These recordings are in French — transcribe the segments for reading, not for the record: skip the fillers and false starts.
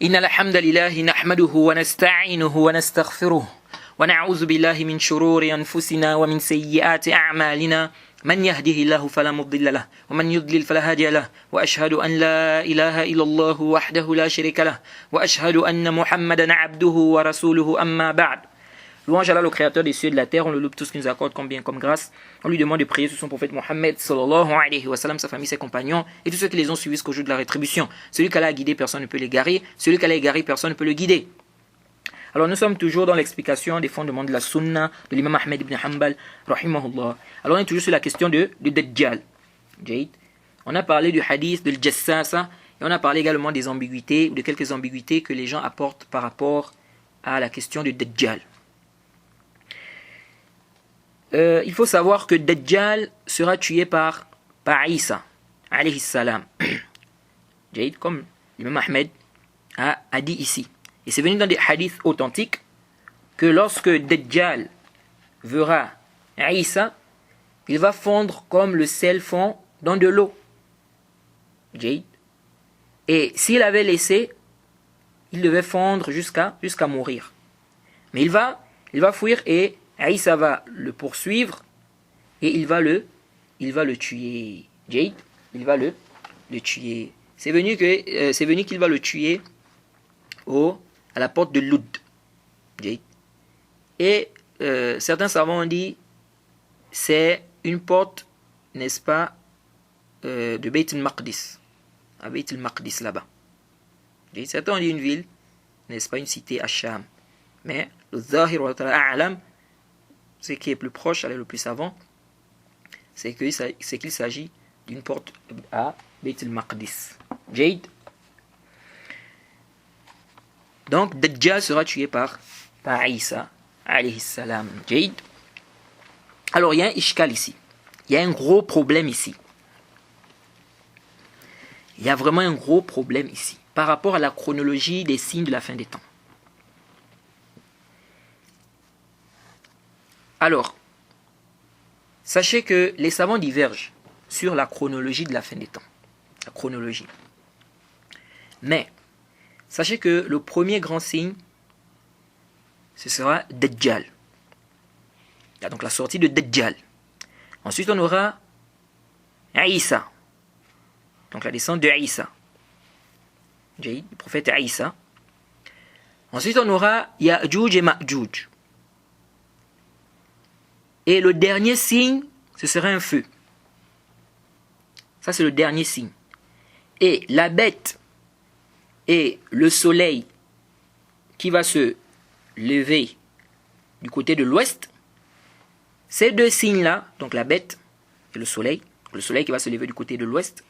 إن الحمد لله نحمده ونستعينه ونستغفره ونعوذ بالله من شرور أنفسنا ومن سيئات أعمالنا من يهده الله فلا مضل له ومن يضلل فلا هادي له وأشهد أن لا إله إلا الله وحده لا شريك له وأشهد أن محمدا عبده ورسوله أما بعد. Louange à Allah, le créateur des cieux et de la terre, on le loue tout ce qu'il nous accorde comme bien, comme grâce. On lui demande de prier sur son prophète Mohammed, sallallahu alayhi wa sallam, sa famille, ses compagnons, et tous ceux qui les ont suivis jusqu'au jour de la rétribution. Celui qu'Allah a guidé, personne ne peut l'égarer. Celui qu'Allah a égaré, personne ne peut le guider. Alors nous sommes toujours dans l'explication des fondements de la sunna de l'imam Ahmed ibn Hanbal, rahimahullah. Alors on est toujours sur la question de Dajjal. On a parlé du hadith de l'Jassasa, et on a parlé également des ambiguïtés, ou de quelques ambiguïtés que les gens apportent par rapport à la question du Dajjal. Il faut savoir que Dajjal sera tué par Isa, alayhi salam. Comme l'imam Ahmed a dit ici. Et c'est venu dans des hadiths authentiques que lorsque Dajjal verra Isa, il va fondre comme le sel fond dans de l'eau. Et s'il avait laissé, il devait fondre jusqu'à mourir. Mais il va fuir et Isa va le poursuivre et il va le tuer. Il va le tuer. C'est venu qu'il va le tuer à la porte de Loud. Et certains savants ont dit c'est une porte, n'est-ce pas, de Beit al-Maqdis. À Beit al-Maqdis là-bas. Certains ont dit une ville, n'est-ce pas, une cité à Sham. Mais le Zahir wa ta'ala a'lam, ce qui est plus proche, le plus savant, c'est qu'il s'agit d'une porte à Beit al-Maqdis. Donc Dajjal sera tué par Isa, alayhi salam. Alors il y a un ishkal ici. Il y a un gros problème ici. Il y a vraiment un gros problème ici par rapport à la chronologie des signes de la fin des temps. Alors, sachez que les savants divergent sur la chronologie de la fin des temps. La chronologie. Mais, sachez que le premier grand signe, ce sera Dajjal. Il y a donc la sortie de Dajjal. Ensuite, on aura Isa. Donc la descente de Isa. Le prophète Isa. Ensuite, on aura Ya'juj et Ma'juj. Et le dernier signe, ce sera un feu. Ça, c'est le dernier signe. Et la bête et le soleil qui va se lever du côté de l'ouest, ces deux signes-là, donc la bête et le soleil qui va se lever du côté de l'ouest,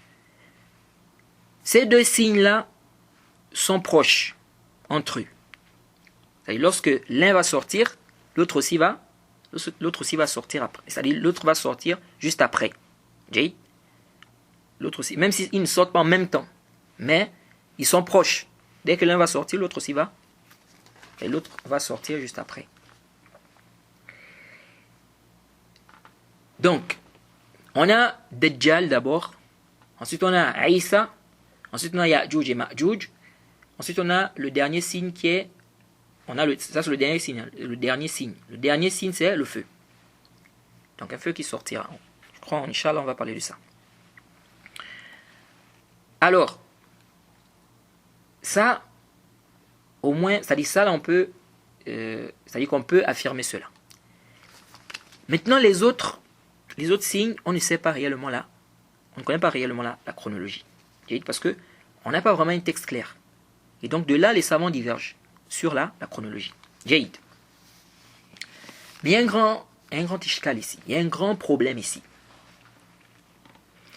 ces deux signes-là sont proches entre eux. C'est-à-dire, lorsque l'un va sortir, l'autre aussi va sortir après. C'est-à-dire l'autre va sortir juste après. L'autre aussi, même s'ils ne sortent pas en même temps, mais ils sont proches. Dès que l'un va sortir, l'autre aussi va. Et l'autre va sortir juste après. Donc, on a Dajjal d'abord. Ensuite, on a Isa. Ensuite, on a Ya'juj et Ma'juj. Ensuite, on a le dernier signe qui est... ça, c'est le dernier signe. Le dernier signe, c'est le feu. Donc, un feu qui sortira. Je crois, Inch'Allah, on va parler de ça. Alors, ça, au moins, c'est-à-dire ça, là, c'est-à-dire qu'on peut affirmer cela. Maintenant, les autres signes, on ne sait pas réellement là. On ne connaît pas réellement la chronologie. Parce que on n'a pas vraiment un texte clair. Et donc, de là, les savants divergent sur la chronologie. Mais il y a un grand ishkal ici. Il y a un grand problème ici.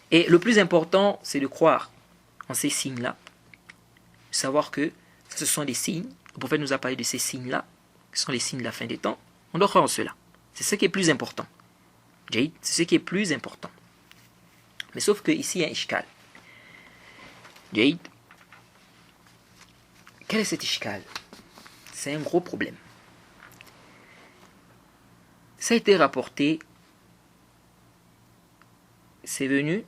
Et le plus important, c'est de croire en ces signes-là. Savoir que ce sont des signes. Le prophète nous a parlé de ces signes-là. Ce sont les signes de la fin des temps. On doit croire en cela. C'est ce qui est plus important. C'est ce qui est plus important. Mais sauf que ici, il y a un ishkal. Quel est cet ishkal? C'est un gros problème. Ça a été rapporté, c'est venu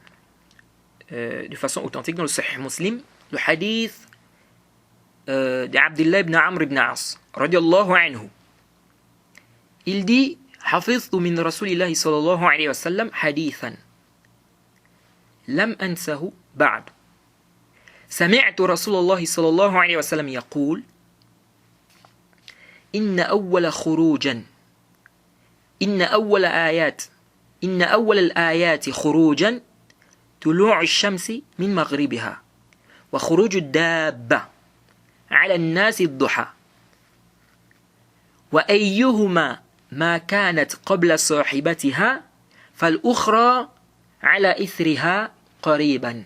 de façon authentique dans le Sahih Muslim, le hadith d'Abdullah ibn Amr ibn As, radiallahu anhu. Il dit حفظت من رسول الله صلى الله عليه وسلم حديثا لم أنسه بعد سمعت رسول الله صلى الله عليه وسلم يقول إن أول الآيات خروجا طلوع الشمس من مغربها وخروج الدابة على الناس الضحى وأيهما ما كانت قبل صاحبتها فالأخرى على إثرها قريبا.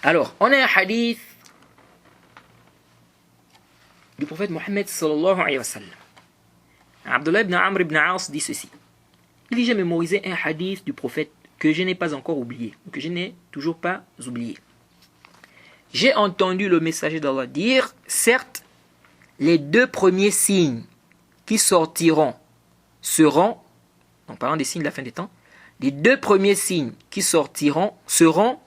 Alors, on a un hadith du prophète Mohammed sallallahu alayhi wa sallam. Abdullah ibn Amr ibn As dit ceci. Il dit, j'ai mémorisé un hadith du prophète que je n'ai pas encore oublié, ou que je n'ai toujours pas oublié. J'ai entendu le messager d'Allah dire, certes, les deux premiers signes qui sortiront seront, donc parlant des signes de la fin des temps, les deux premiers signes qui sortiront seront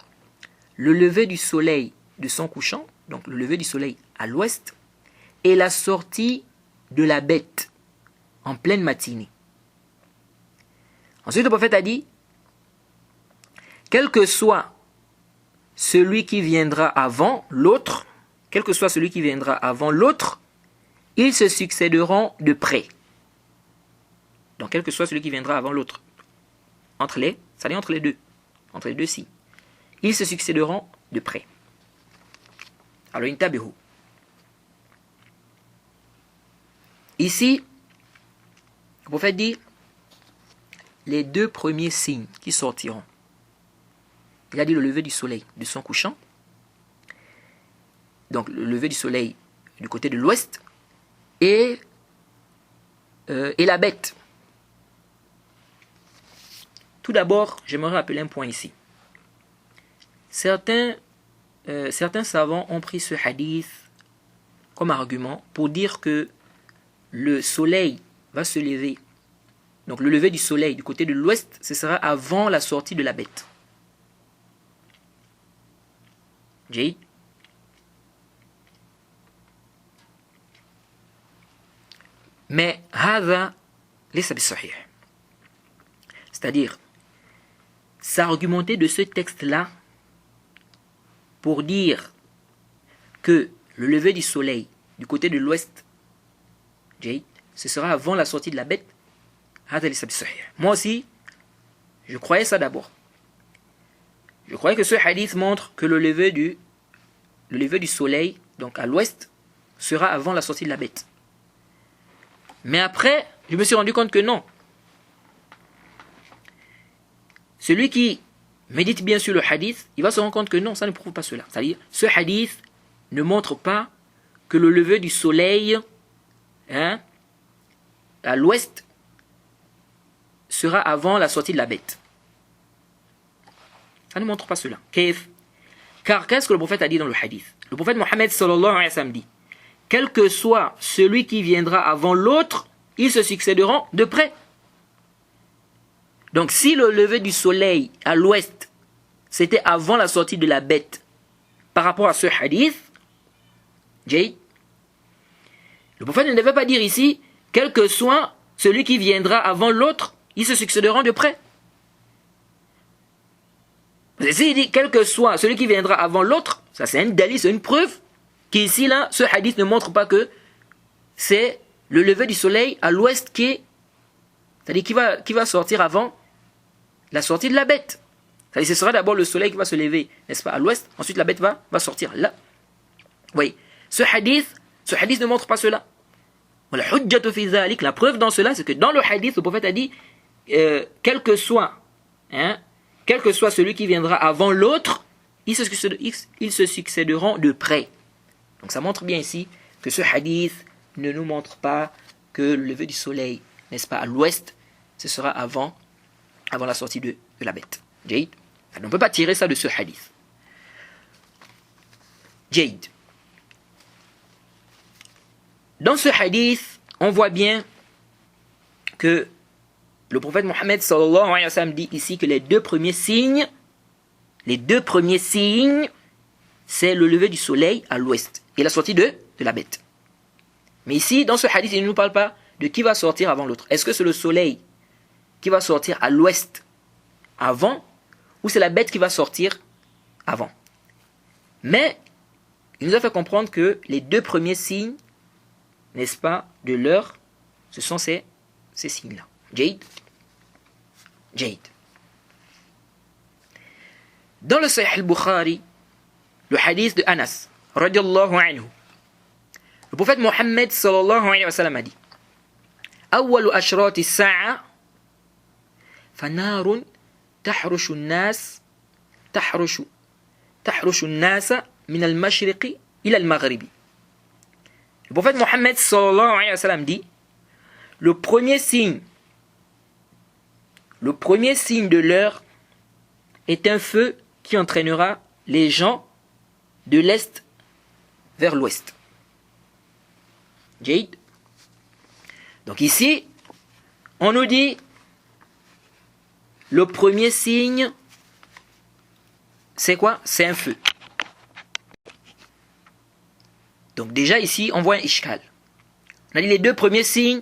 le lever du soleil de son couchant, donc le lever du soleil à l'ouest, et la sortie de la bête en pleine matinée. Ensuite, le prophète a dit, quel que soit celui qui viendra avant l'autre, ils se succéderont de près. Donc, quel que soit celui qui viendra avant l'autre, entre les deux signes, ils se succéderont de près. Alors, intabihu. Ici, le prophète dit, les deux premiers signes qui sortiront. Il a dit le lever du soleil de son couchant. Donc le lever du soleil du côté de l'ouest. Et la bête. Tout d'abord, j'aimerais rappeler un point ici. Certains savants ont pris ce hadith comme argument pour dire que le soleil va se lever. Donc le lever du soleil du côté de l'ouest, ce sera avant la sortie de la bête. Jade. Mais هذا ليس بالصحيح. C'est-à-dire, s'argumenter de ce texte-là pour dire que le lever du soleil du côté de l'ouest, Jade, ce sera avant la sortie de la bête. Moi aussi, je croyais ça d'abord. Je croyais que ce hadith montre que le lever du soleil, donc à l'ouest, sera avant la sortie de la bête. Mais après, je me suis rendu compte que non. Celui qui médite bien sur le hadith, il va se rendre compte que non, ça ne prouve pas cela. C'est-à-dire, ce hadith ne montre pas que le lever du soleil à l'ouest sera avant la sortie de la bête. Ça ne montre pas cela. Car qu'est-ce que le prophète a dit dans le hadith? Le prophète Mohammed sallallahu alayhi wa sallam dit, quel que soit celui qui viendra avant l'autre, ils se succéderont de près. Donc si le lever du soleil à l'ouest, c'était avant la sortie de la bête, par rapport à ce hadith, le prophète ne devait pas dire ici, quel que soit celui qui viendra avant l'autre, ils se succéderont de près. S'il dit quel que soit celui qui viendra avant l'autre, ça c'est un dalil, c'est une preuve qu'ici là, ce hadith ne montre pas que c'est le lever du soleil à l'ouest c'est-à-dire qui va sortir avant la sortie de la bête. C'est-à-dire ce sera d'abord le soleil qui va se lever, n'est-ce pas, à l'ouest, ensuite la bête va sortir là. Oui, ce hadith ne montre pas cela. La preuve dans cela, c'est que dans le hadith, le prophète a dit quel que soit celui qui viendra avant l'autre, ils se succéderont de près. Donc ça montre bien ici que ce hadith ne nous montre pas que le lever du soleil, n'est-ce pas, à l'ouest, ce sera avant la sortie de la bête. Jade. On ne peut pas tirer ça de ce hadith. Jade. Dans ce hadith, on voit bien que le prophète Mohammed sallallahu alayhi wa sallam dit ici que les deux premiers signes Les deux premiers signes, c'est le lever du soleil à l'ouest et la sortie de la bête. Mais ici, dans ce hadith, il ne nous parle pas de qui va sortir avant l'autre. Est-ce que c'est le soleil qui va sortir à l'ouest avant ou c'est la bête qui va sortir avant? Mais il nous a fait comprendre que les deux premiers signes, n'est-ce pas, de l'heure, ce sont ces signes-là. Jade. Dans le Sahih al-Bukhari, le hadith de Anas, radiyallahu anhu, le prophète Mohammed sallallahu alayhi wa sallam a dit: أول أشراط الساعة فنار تحرش الناس من المشرق إلى المغرب. Le prophète Mohammed sallallahu alayhi wa sallam dit: le premier signe de l'heure est un feu qui entraînera les gens de l'est vers l'ouest. Jade. Donc ici, on nous dit le premier signe, c'est quoi? C'est un feu. Donc déjà ici, on voit un ishkal. On a dit les deux premiers signes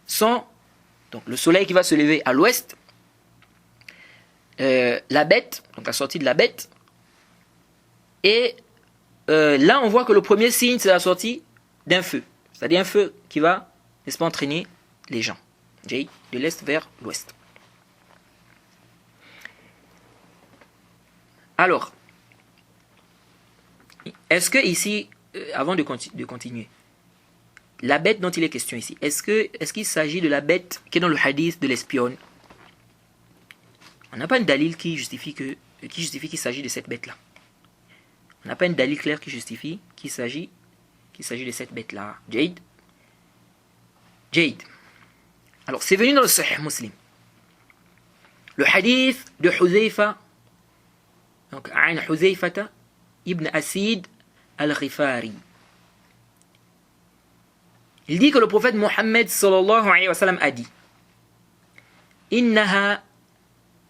sont donc le soleil qui va se lever à l'ouest, la bête, donc la sortie de la bête, et là on voit que le premier signe c'est la sortie d'un feu, c'est-à-dire un feu qui va, n'est-ce pas, entraîner les gens de l'est vers l'ouest. Alors, est-ce que ici, avant de continuer, la bête dont il est question ici, est-ce qu'il s'agit de la bête qui est dans le hadith de l'espionne? On n'a pas une dalil qui justifie qu'il s'agit de cette bête-là. On n'a pas une dalil claire qui justifie qu'il s'agit de cette bête-là. Jade. Alors, c'est venu dans le Sahih Muslim. Le hadith de Huzaifa, donc An Huzaifata ibn Asid al-Ghifari. Il dit que le prophète Mohammed sallallahu alayhi wa sallam a dit: Innaha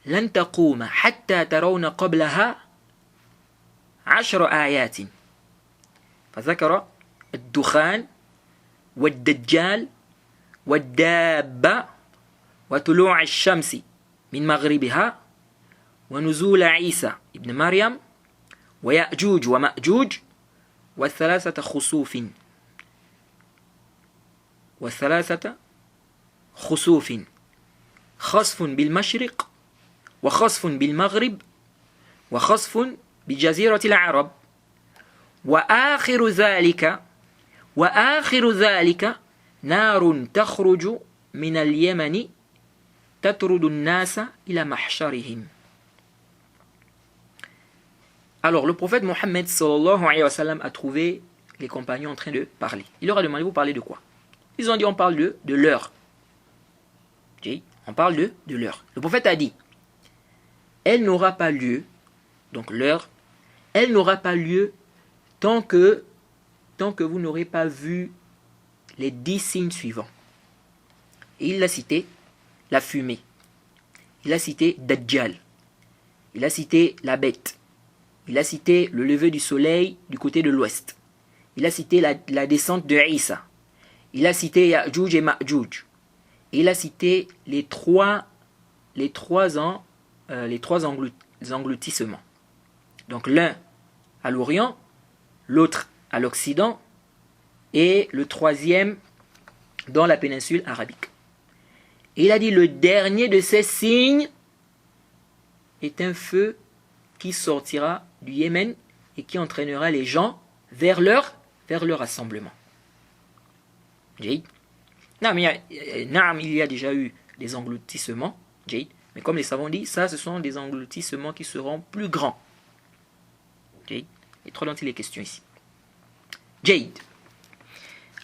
lan taquma hatta tarawna qablaha 10 ayat. فذكر الدخان والدجال والدابة وطلوع الشمس من مغربها ونزول عيسى ابن مريم ويأجوج ومأجوج وثلاثة خسوف خسف بالمشرق وخسف بالمغرب وخسف بجزيرة العرب وآخر ذلك نار تخرج من اليمن تطرد الناس إلى محشرهم. Alors le prophète Mohammed sallallahu alayhi wa sallam a trouvé les compagnons en train de parler. Il leur a demandé: vous parlez de quoi? Ils ont dit: on parle de l'heure. On parle de l'heure. Le prophète a dit: elle n'aura pas lieu, donc l'heure, elle n'aura pas lieu tant que vous n'aurez pas vu les 10 signes suivants. Et il a cité la fumée, il a cité Dajjal, il a cité la bête, il a cité le lever du soleil du côté de l'ouest, il a cité la descente de Isa, il a cité Ya'juj et Ma'juj, et il a cité les trois engloutissements. Donc l'un à l'Orient, l'autre à l'Occident, et le troisième dans la péninsule arabique. Et il a dit: le dernier de ces signes est un feu qui sortira du Yémen et qui entraînera les gens vers leur rassemblement. Il y a déjà eu des engloutissements, mais comme les savants disent, ça ce sont des engloutissements qui seront plus grands. Les trois dont il est question ici. Jade.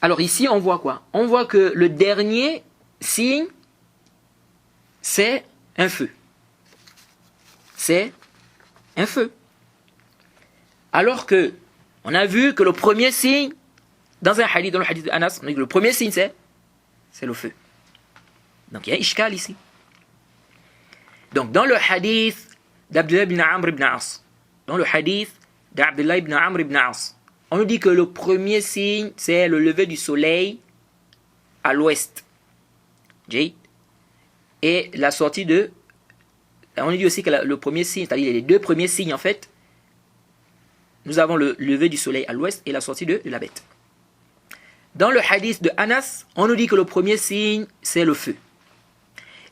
Alors ici on voit quoi? On voit que le dernier signe, c'est un feu. C'est un feu. Alors que on a vu que le premier signe, dans un hadith, dans le hadith de Anas, on a dit que le premier signe c'est le feu. Donc il y a ishkal ici. Donc dans le hadith d'Abdullah ibn Amr ibn As. Dans le hadith d'Abdullah ibn Amr ibn As, on nous dit que le premier signe, c'est le lever du soleil à l'ouest. Et la sortie de... On nous dit aussi que le premier signe, c'est-à-dire les deux premiers signes en fait, nous avons le lever du soleil à l'ouest et la sortie de la bête. Dans le hadith de Anas, on nous dit que le premier signe, c'est le feu.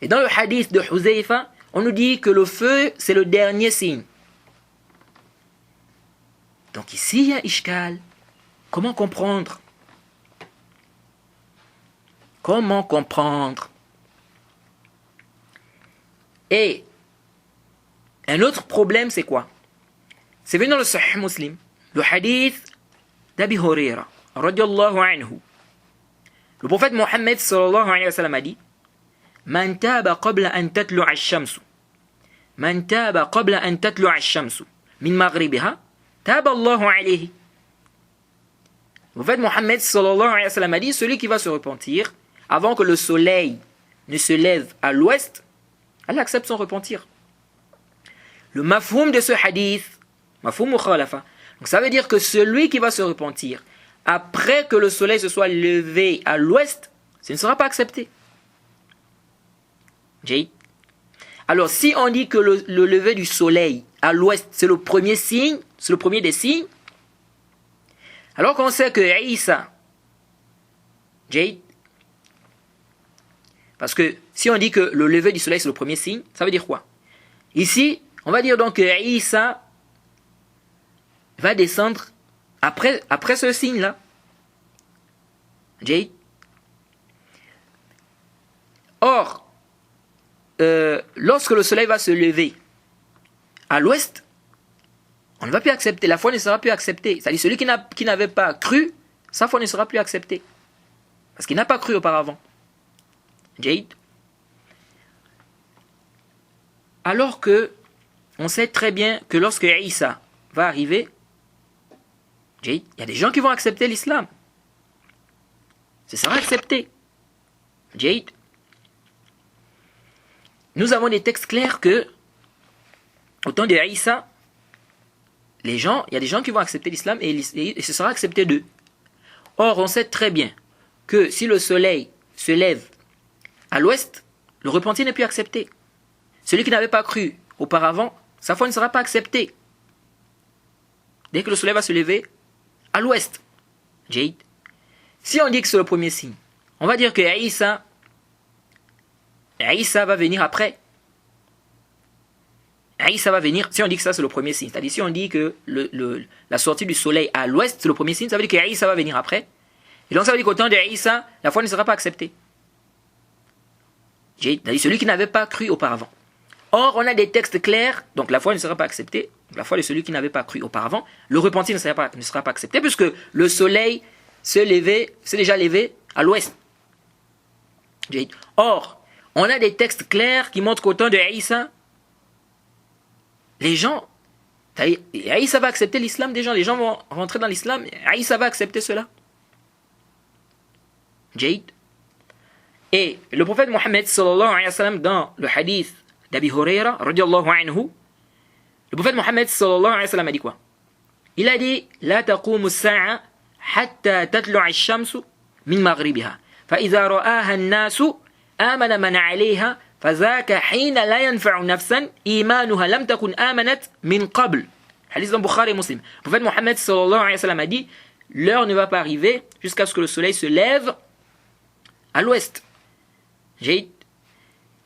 Et dans le hadith de Huzaifa, on nous dit que le feu, c'est le dernier signe. Donc ici, il y a Ishkal. Comment comprendre? Comment comprendre? Et un autre problème, c'est quoi? C'est venu dans le Sahih Muslim, le hadith d'Abi Huraira, radiyallahu anhu. Le prophète Mohammed sallallahu alayhi wa sallam a dit: Man taba qabla an tatlu'a ash-shamsu. Man taba qabla an tatlu'a ash-shamsu min maghribiha, taba Allahu alayhi. Le prophète Mohammed sallallahu alayhi wa sallam a dit: celui qui va se repentir avant que le soleil ne se lève à l'ouest, Allah accepte son repentir. Le mafhoum de ce hadith, mafhoum mukhalafa, donc ça veut dire que celui qui va se repentir après que le soleil se soit levé à l'ouest, ce ne sera pas accepté. Alors si on dit que le lever du soleil à l'ouest, c'est le premier signe, c'est le premier des signes, alors qu'on sait que Isa, parce que si on dit que le lever du soleil c'est le premier signe, ça veut dire quoi? Ici, on va dire donc que Isa va descendre après ce signe-là. Or, lorsque le soleil va se lever à l'ouest, on ne va plus accepter, la foi ne sera plus acceptée. C'est-à-dire celui qui n'avait pas cru, sa foi ne sera plus acceptée. Parce qu'il n'a pas cru auparavant. Alors que on sait très bien que lorsque Isa va arriver, il y a des gens qui vont accepter l'islam. Ce sera accepté. Nous avons des textes clairs que, au temps de Isa, il y a des gens qui vont accepter l'islam et ce sera accepté d'eux. Or, on sait très bien que si le soleil se lève à l'ouest, le repentir n'est plus accepté. Celui qui n'avait pas cru auparavant, sa foi ne sera pas acceptée. Dès que le soleil va se lever à l'ouest. Si on dit que c'est le premier signe, on va dire que Isa va venir après. Isa va venir, si on dit que ça c'est le premier signe, c'est-à-dire si on dit que la sortie du soleil à l'ouest c'est le premier signe, ça veut dire que Isa va venir après. Et donc ça veut dire qu'au temps de Isa, la foi ne sera pas acceptée. C'est-à-dire celui qui n'avait pas cru auparavant. Or, on a des textes clairs, donc la foi ne sera pas acceptée. Donc la foi de celui qui n'avait pas cru auparavant, le repentir ne sera pas accepté, puisque le soleil s'est déjà levé à l'ouest. Or, on a des textes clairs qui montrent qu'au temps de Isa, les gens, Isa va accepter l'islam des gens, les gens vont rentrer dans l'islam, Isa va accepter cela. Et le prophète Mohammed sallallahu alayhi wa sallam, dans le hadith d'Abi Huraira radiyallahu anhu, le prophète Mohammed sallallahu alayhi wa sallam a dit quoi? Il a dit: La taqumu as-sa'a hatta tatlu'a ash-shamsu min maghribiha fa idha ra'aha an-nasu amana man 'alayha fa dhaka hina la yanfa'u nafsan imanuha lam takun amanat min qabl. Hadith dans Bukhari et Muslim. Le prophète Mohammed sallallahu alayhi wa sallam a dit: l'heure ne va pas arriver jusqu'à ce que le soleil se lève à l'ouest.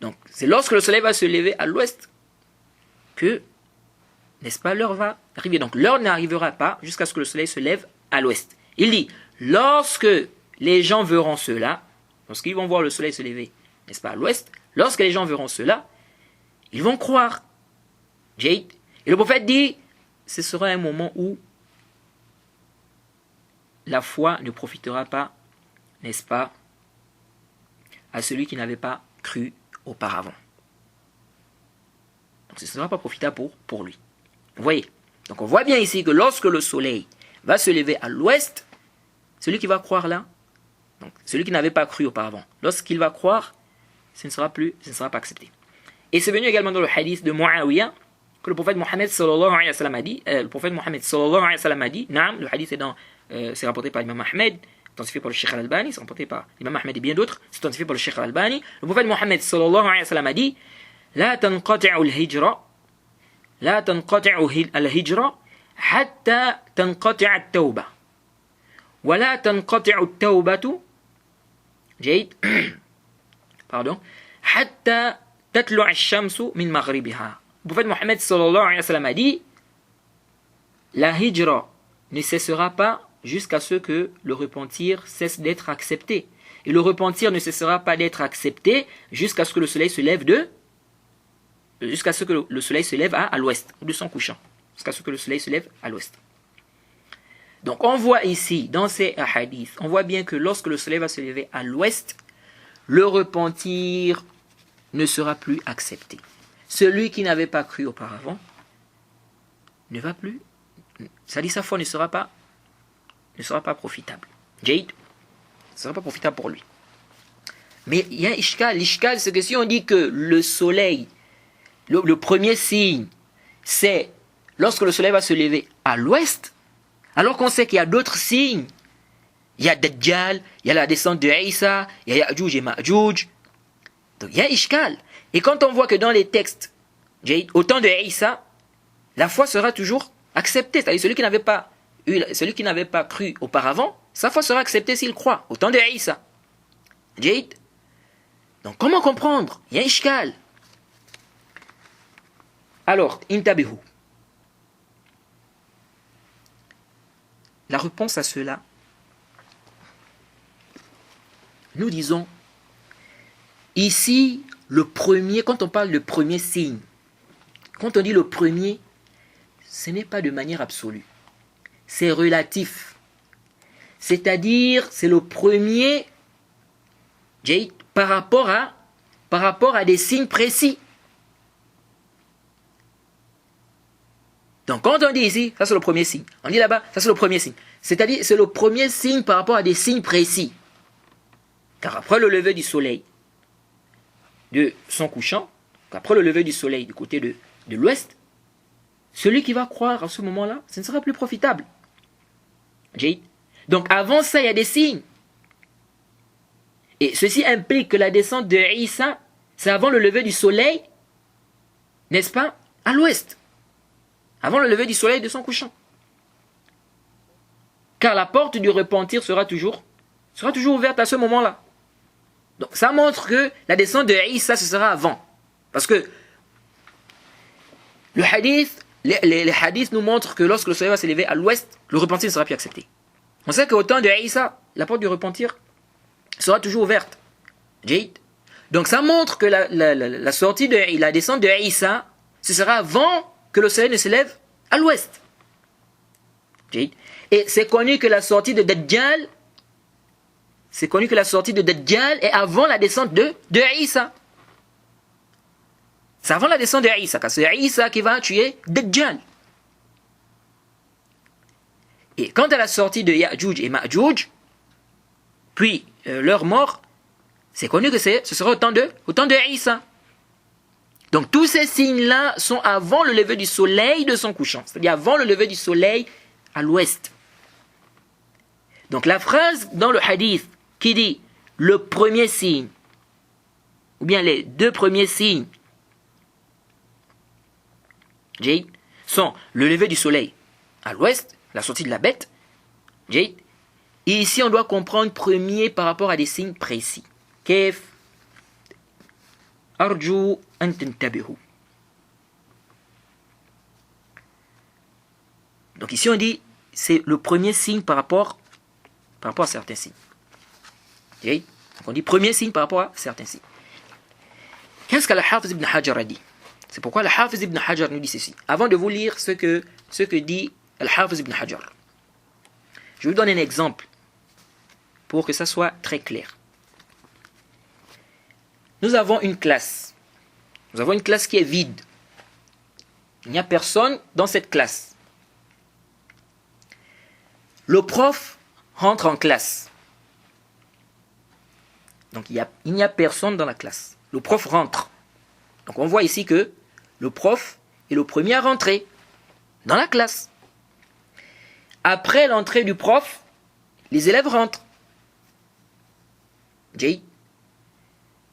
Donc, c'est lorsque le soleil va se lever à l'ouest que, n'est-ce pas, l'heure va arriver. Donc, l'heure n'arrivera pas jusqu'à ce que le soleil se lève à l'ouest. Il dit, lorsque les gens verront cela, lorsqu'ils vont voir le soleil se lever, n'est-ce pas, à l'ouest, lorsque les gens verront cela, ils vont croire. Et le prophète dit, ce sera un moment où la foi ne profitera pas, n'est-ce pas, à celui qui n'avait pas cru auparavant. Donc ce ne sera pas profitable pour lui. Vous voyez? Donc on voit bien ici que lorsque le soleil va se lever à l'ouest, celui qui va croire là, donc celui qui n'avait pas cru auparavant, lorsqu'il va croire, ce ne sera pas accepté. Et c'est venu également dans le hadith de Muawiyah, que le prophète Mohammed sallallahu alayhi wa sallam a dit, le prophète Mohammed sallallahu alayhi wa sallam a dit, naam, le hadith c'est rapporté par l'imam Ahmed, authentifié par le Cheikh Al-Albani, c'est rapporté par l'imam Ahmed et bien d'autres, c'est authentifié par le Cheikh Al-Albani. Le prophète Mohammed sallallahu alayhi wa sallam a dit, la tanqati'u al-hijra, la tanqati'u al-hijra, hatta tanqati'a at-tawba. Wa la tanqati'u at-tawbatu, جيد pardon, hatta tatlu'a ash-shamsu min maghribiha. Le prophète Mohammed sallallahu alayhi wa sallam a dit, la hijra ne cessera pas jusqu'à ce que le repentir cesse d'être accepté. Et le repentir ne cessera pas d'être accepté jusqu'à ce que le soleil se lève jusqu'à ce que le soleil se lève à l'ouest, de son couchant. Jusqu'à ce que le soleil se lève à l'ouest. Donc on voit ici, dans ces hadiths, on voit bien que lorsque le soleil va se lever à l'ouest, le repentir ne sera plus accepté. Celui qui n'avait pas cru auparavant ne va plus, c'est-à-dire sa foi ne sera pas profitable. Jade, ne sera pas profitable pour lui. Mais il y a un ishkal. L'ishkal, c'est que si on dit que le soleil, le premier signe, c'est lorsque le soleil va se lever à l'ouest, alors qu'on sait qu'il y a d'autres signes. Il y a Dajjal, il y a la descente de Isa, il y a Ya'juj et Ma'juj. Donc il y a ishkal. Et quand on voit que dans les textes, au temps de Isa, la foi sera toujours acceptée. C'est-à-dire celui qui n'avait pas cru auparavant, sa foi sera acceptée s'il croit. Au temps de Isa. Jade. Donc comment comprendre? Il y a ishkal. Alors, intabihu. La réponse à cela, nous disons, ici, le premier, quand on parle de premier signe, quand on dit le premier, ce n'est pas de manière absolue. C'est relatif. C'est-à-dire, c'est le premier, par rapport à des signes précis. Donc quand on dit ici, ça c'est le premier signe. On dit là-bas, ça c'est le premier signe. C'est-à-dire, c'est le premier signe par rapport à des signes précis. Car après le lever du soleil de son couchant, après le lever du soleil du côté de l'ouest, celui qui va croire à ce moment-là, ce ne sera plus profitable. Donc avant ça, il y a des signes. Et ceci implique que la descente de Isa, c'est avant le lever du soleil, n'est-ce pas, à l'ouest. Avant le lever du soleil de son couchant. Car la porte du repentir sera toujours ouverte à ce moment-là. Donc ça montre que la descente de Isa, ce sera avant. Parce que le hadith, les hadiths nous montrent que lorsque le soleil va se lever à l'ouest, le repentir ne sera plus accepté. On sait qu'au temps de Isa, la porte du repentir sera toujours ouverte. Donc ça montre que la sortie de la descente de Isa, ce sera avant que le soleil ne se lève à l'ouest. Et c'est connu que la sortie de Dajjal, est avant la descente de Isa. C'est avant la descente de Isa, car c'est Isa qui va tuer Dajjal. Et quant à la sortie de Ya'juj et Ma'juj, puis leur mort, c'est connu que ce sera au temps de Isa. Donc tous ces signes-là sont avant le lever du soleil de son couchant, c'est-à-dire avant le lever du soleil à l'ouest. Donc la phrase dans le hadith qui dit le premier signe, ou bien les deux premiers signes, sont le lever du soleil à l'ouest, la sortie de la bête, et ici on doit comprendre premier par rapport à des signes précis. Kef Arju an tantabihu. Donc ici on dit c'est le premier signe par rapport à certains signes. Donc on dit premier signe par rapport à certains signes. Qu'est-ce que Al-Hafiz ibn Hajar a dit? C'est pourquoi Al-Hafiz ibn Hajar nous dit ceci. Avant de vous lire ce que dit Al-Hafiz ibn Hajar, je vous donne un exemple pour que ça soit très clair. Nous avons une classe. Nous avons une classe qui est vide. Il n'y a personne dans cette classe. Le prof rentre en classe. Donc il n'y a personne dans la classe. Le prof rentre. Donc on voit ici que le prof est le premier à rentrer dans la classe. Après l'entrée du prof, les élèves rentrent. Jay.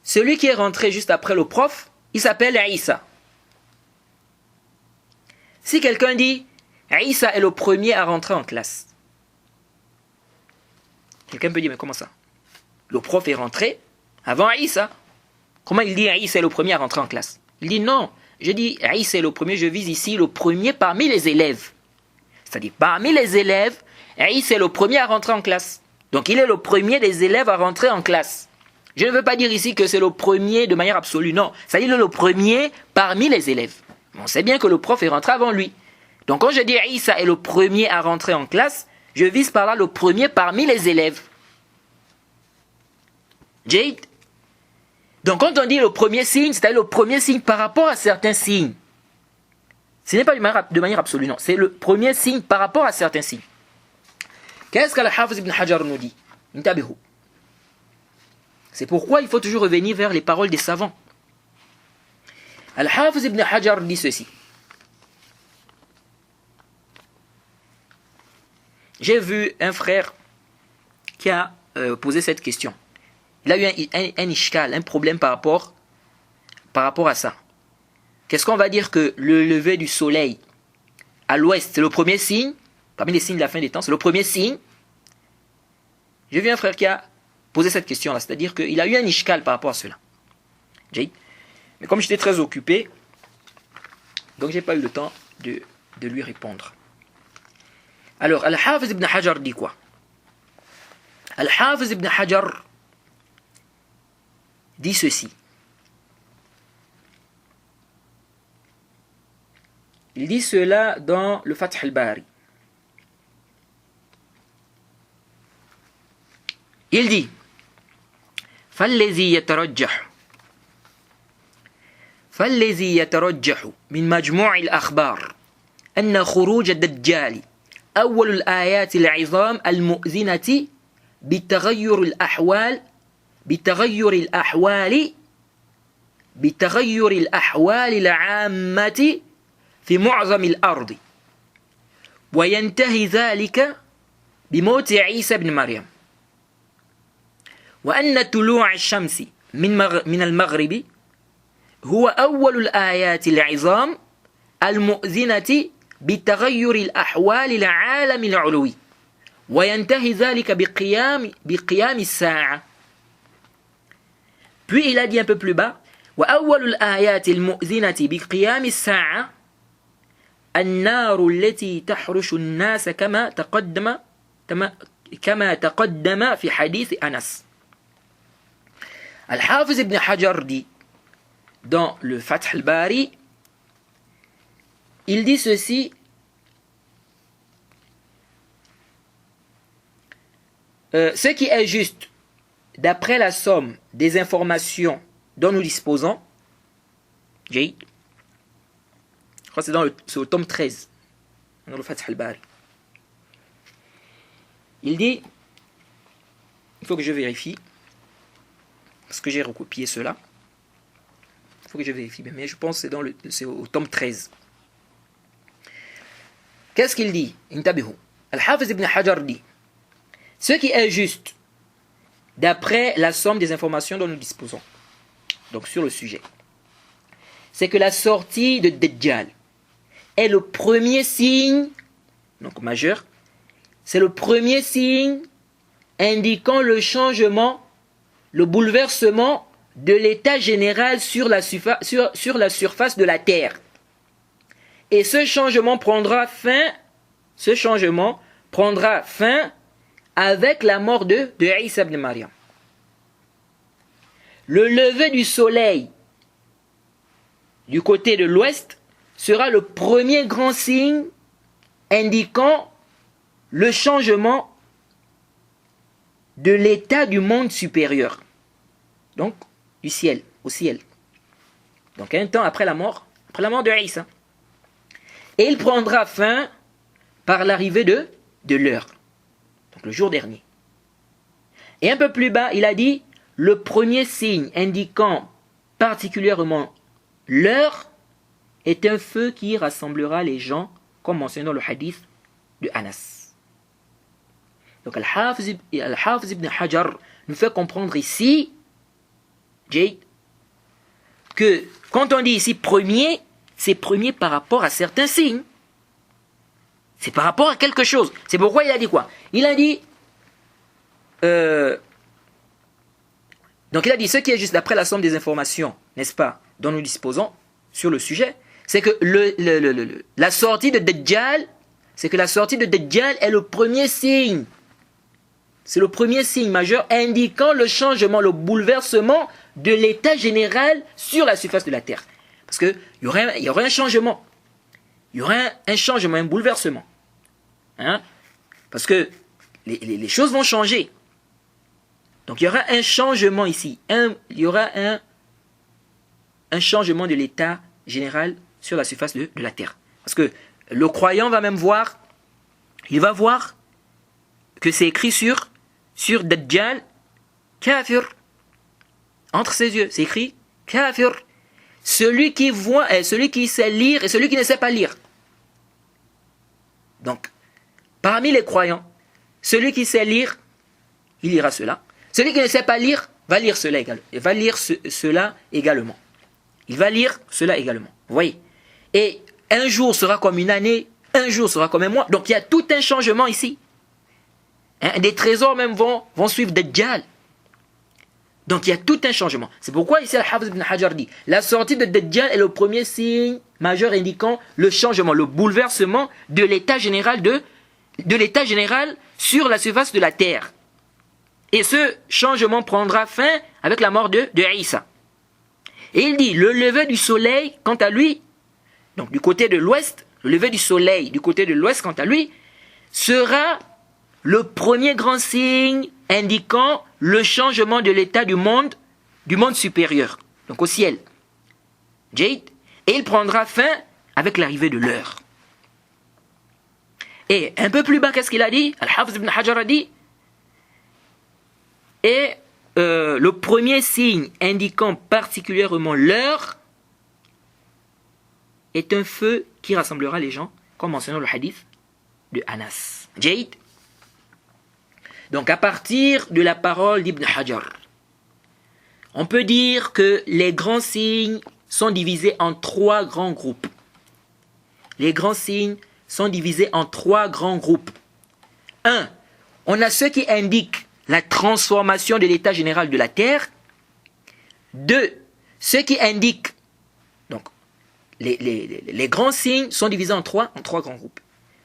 Celui qui est rentré juste après le prof, il s'appelle Isa. Si quelqu'un dit Isa est le premier à rentrer en classe, quelqu'un peut dire mais comment ça? Le prof est rentré avant Isa. Comment il dit Isa est le premier à rentrer en classe? Il dit non, je dis Isa est le premier, je vise ici le premier parmi les élèves. C'est-à-dire parmi les élèves, Isa est le premier à rentrer en classe. Donc il est le premier des élèves à rentrer en classe. Je ne veux pas dire ici que c'est le premier de manière absolue, non. Ça dit le premier parmi les élèves. On sait bien que le prof est rentré avant lui. Donc quand je dis Isa est le premier à rentrer en classe, je vise par là le premier parmi les élèves. Jade. Donc quand on dit le premier signe, c'est-à-dire le premier signe par rapport à certains signes. Ce n'est pas de manière absolue, non. C'est le premier signe par rapport à certains signes. Qu'est-ce que Al-Hafiz ibn Hajar nous dit? C'est pourquoi il faut toujours revenir vers les paroles des savants. Al-Hafiz ibn Hajar dit ceci. J'ai vu un frère qui a posé cette question. Il a eu un ishkal, un problème par rapport à ça. Qu'est-ce qu'on va dire que le lever du soleil à l'ouest, c'est le premier signe, parmi les signes de la fin des temps, c'est le premier signe. J'ai vu un frère qui a posé cette question-là, c'est-à-dire qu'il a eu un ishkal par rapport à cela. Mais comme j'étais très occupé, donc j'ai pas eu le temps de lui répondre. Alors, Al-Hafiz ibn Hajar dit quoi? Al-Hafiz ibn Hajar dit ceci. Il dit cela dans le Fath al-Bari. Il dit فالذي يترجح من مجموع الأخبار أن خروج الدجال أول الآيات العظام المؤذنة بتغير الأحوال العامة في معظم الأرض وينتهي ذلك بموت عيسى بن مريم وأن طلوع الشمس من المغرب هو أول الآيات العظام المؤذنة بتغير الأحوال العالم العلوي وينتهي ذلك بقيام الساعة. Puis il a dit un peu plus bas وأول الآيات المؤذنة بقيام الساعة النار التي تحرش الناس كما تقدم في حديث أنس. Al-Hafiz ibn Hajar dit dans le Fath al-Bari, il dit ceci. Ce qui est juste, d'après la somme des informations dont nous disposons, je crois que c'est au tome 13, dans le Fath al-Bari. Il dit, il faut que je vérifie, parce que j'ai recopié cela. Il faut que je vérifie bien, mais je pense que c'est au tome 13. Qu'est-ce qu'il dit? Al-Hafiz ibn Hajar dit, ce qui est juste, d'après la somme des informations dont nous disposons, donc sur le sujet, c'est que la sortie de Dajjal est le premier signe, donc majeur, c'est le premier signe indiquant le changement, le bouleversement de l'état général sur la surface de la terre. Et ce changement prendra fin avec la mort de Isa ibn Maryam. Le lever du soleil du côté de l'ouest sera le premier grand signe indiquant le changement de l'état du monde supérieur. Donc, du ciel, au ciel. Donc, un temps après la mort de Isa. Et il prendra fin par l'arrivée de l'heure. Donc, le jour dernier. Et un peu plus bas, il a dit, le premier signe indiquant particulièrement l'heure est un feu qui rassemblera les gens, comme mentionné dans le hadith de Anas. Donc Al-Hafiz ibn Hajar nous fait comprendre ici, Jade, que quand on dit ici premier, c'est premier par rapport à certains signes. C'est par rapport à quelque chose. C'est pourquoi il a dit quoi? Il a dit... donc il a dit ce qui est juste d'après la somme des informations, n'est-ce pas, dont nous disposons sur le sujet, c'est que la sortie de Dajjal, c'est que la sortie de Dajjal est le premier signe. C'est le premier signe majeur indiquant le changement, le bouleversement de l'état général sur la surface de la terre. Parce qu'il y aurait un changement. Il y aurait un changement, un bouleversement. Hein? Parce que les choses vont changer. Donc il y aura un changement ici. Il y aura un changement de l'état général sur la surface de la terre. Parce que le croyant va même voir, il va voir que c'est écrit sur Dajjal, kafir. Entre ses yeux, c'est écrit kafir. Celui qui voit est celui qui sait lire et celui qui ne sait pas lire. Donc, parmi les croyants, celui qui sait lire, il lira cela. Celui qui ne sait pas lire, va lire cela également. Il va lire cela également. Il va lire cela également. Vous voyez? Et un jour sera comme une année, un jour sera comme un mois. Donc il y a tout un changement ici. Hein? Des trésors même vont suivre Dajjal. Donc il y a tout un changement. C'est pourquoi ici Al-Hafiz ibn Hajar dit, la sortie de Dajjal est le premier signe majeur indiquant le changement, le bouleversement de l'état général de l'état général sur la surface de la terre. Et ce changement prendra fin avec la mort de Isa. Et il dit, le lever du soleil, quant à lui, donc du côté de l'ouest, le lever du soleil du côté de l'ouest, quant à lui, sera le premier grand signe indiquant le changement de l'état du monde supérieur, donc au ciel. Jade, et il prendra fin avec l'arrivée de l'heure. Et un peu plus bas, qu'est-ce qu'il a dit? Al-Hafiz ibn Hajar a dit, et le premier signe indiquant particulièrement l'heure est un feu qui rassemblera les gens, comme mentionné dans le hadith de Anas. Jade. Donc à partir de la parole d'Ibn Hajar, on peut dire que les grands signes sont divisés en trois grands groupes. Les grands signes sont divisés en trois grands groupes. 1. On a ceux qui indiquent la transformation de l'état général de la terre. 2. Ceux qui indiquent, donc les grands signes sont divisés en trois grands groupes.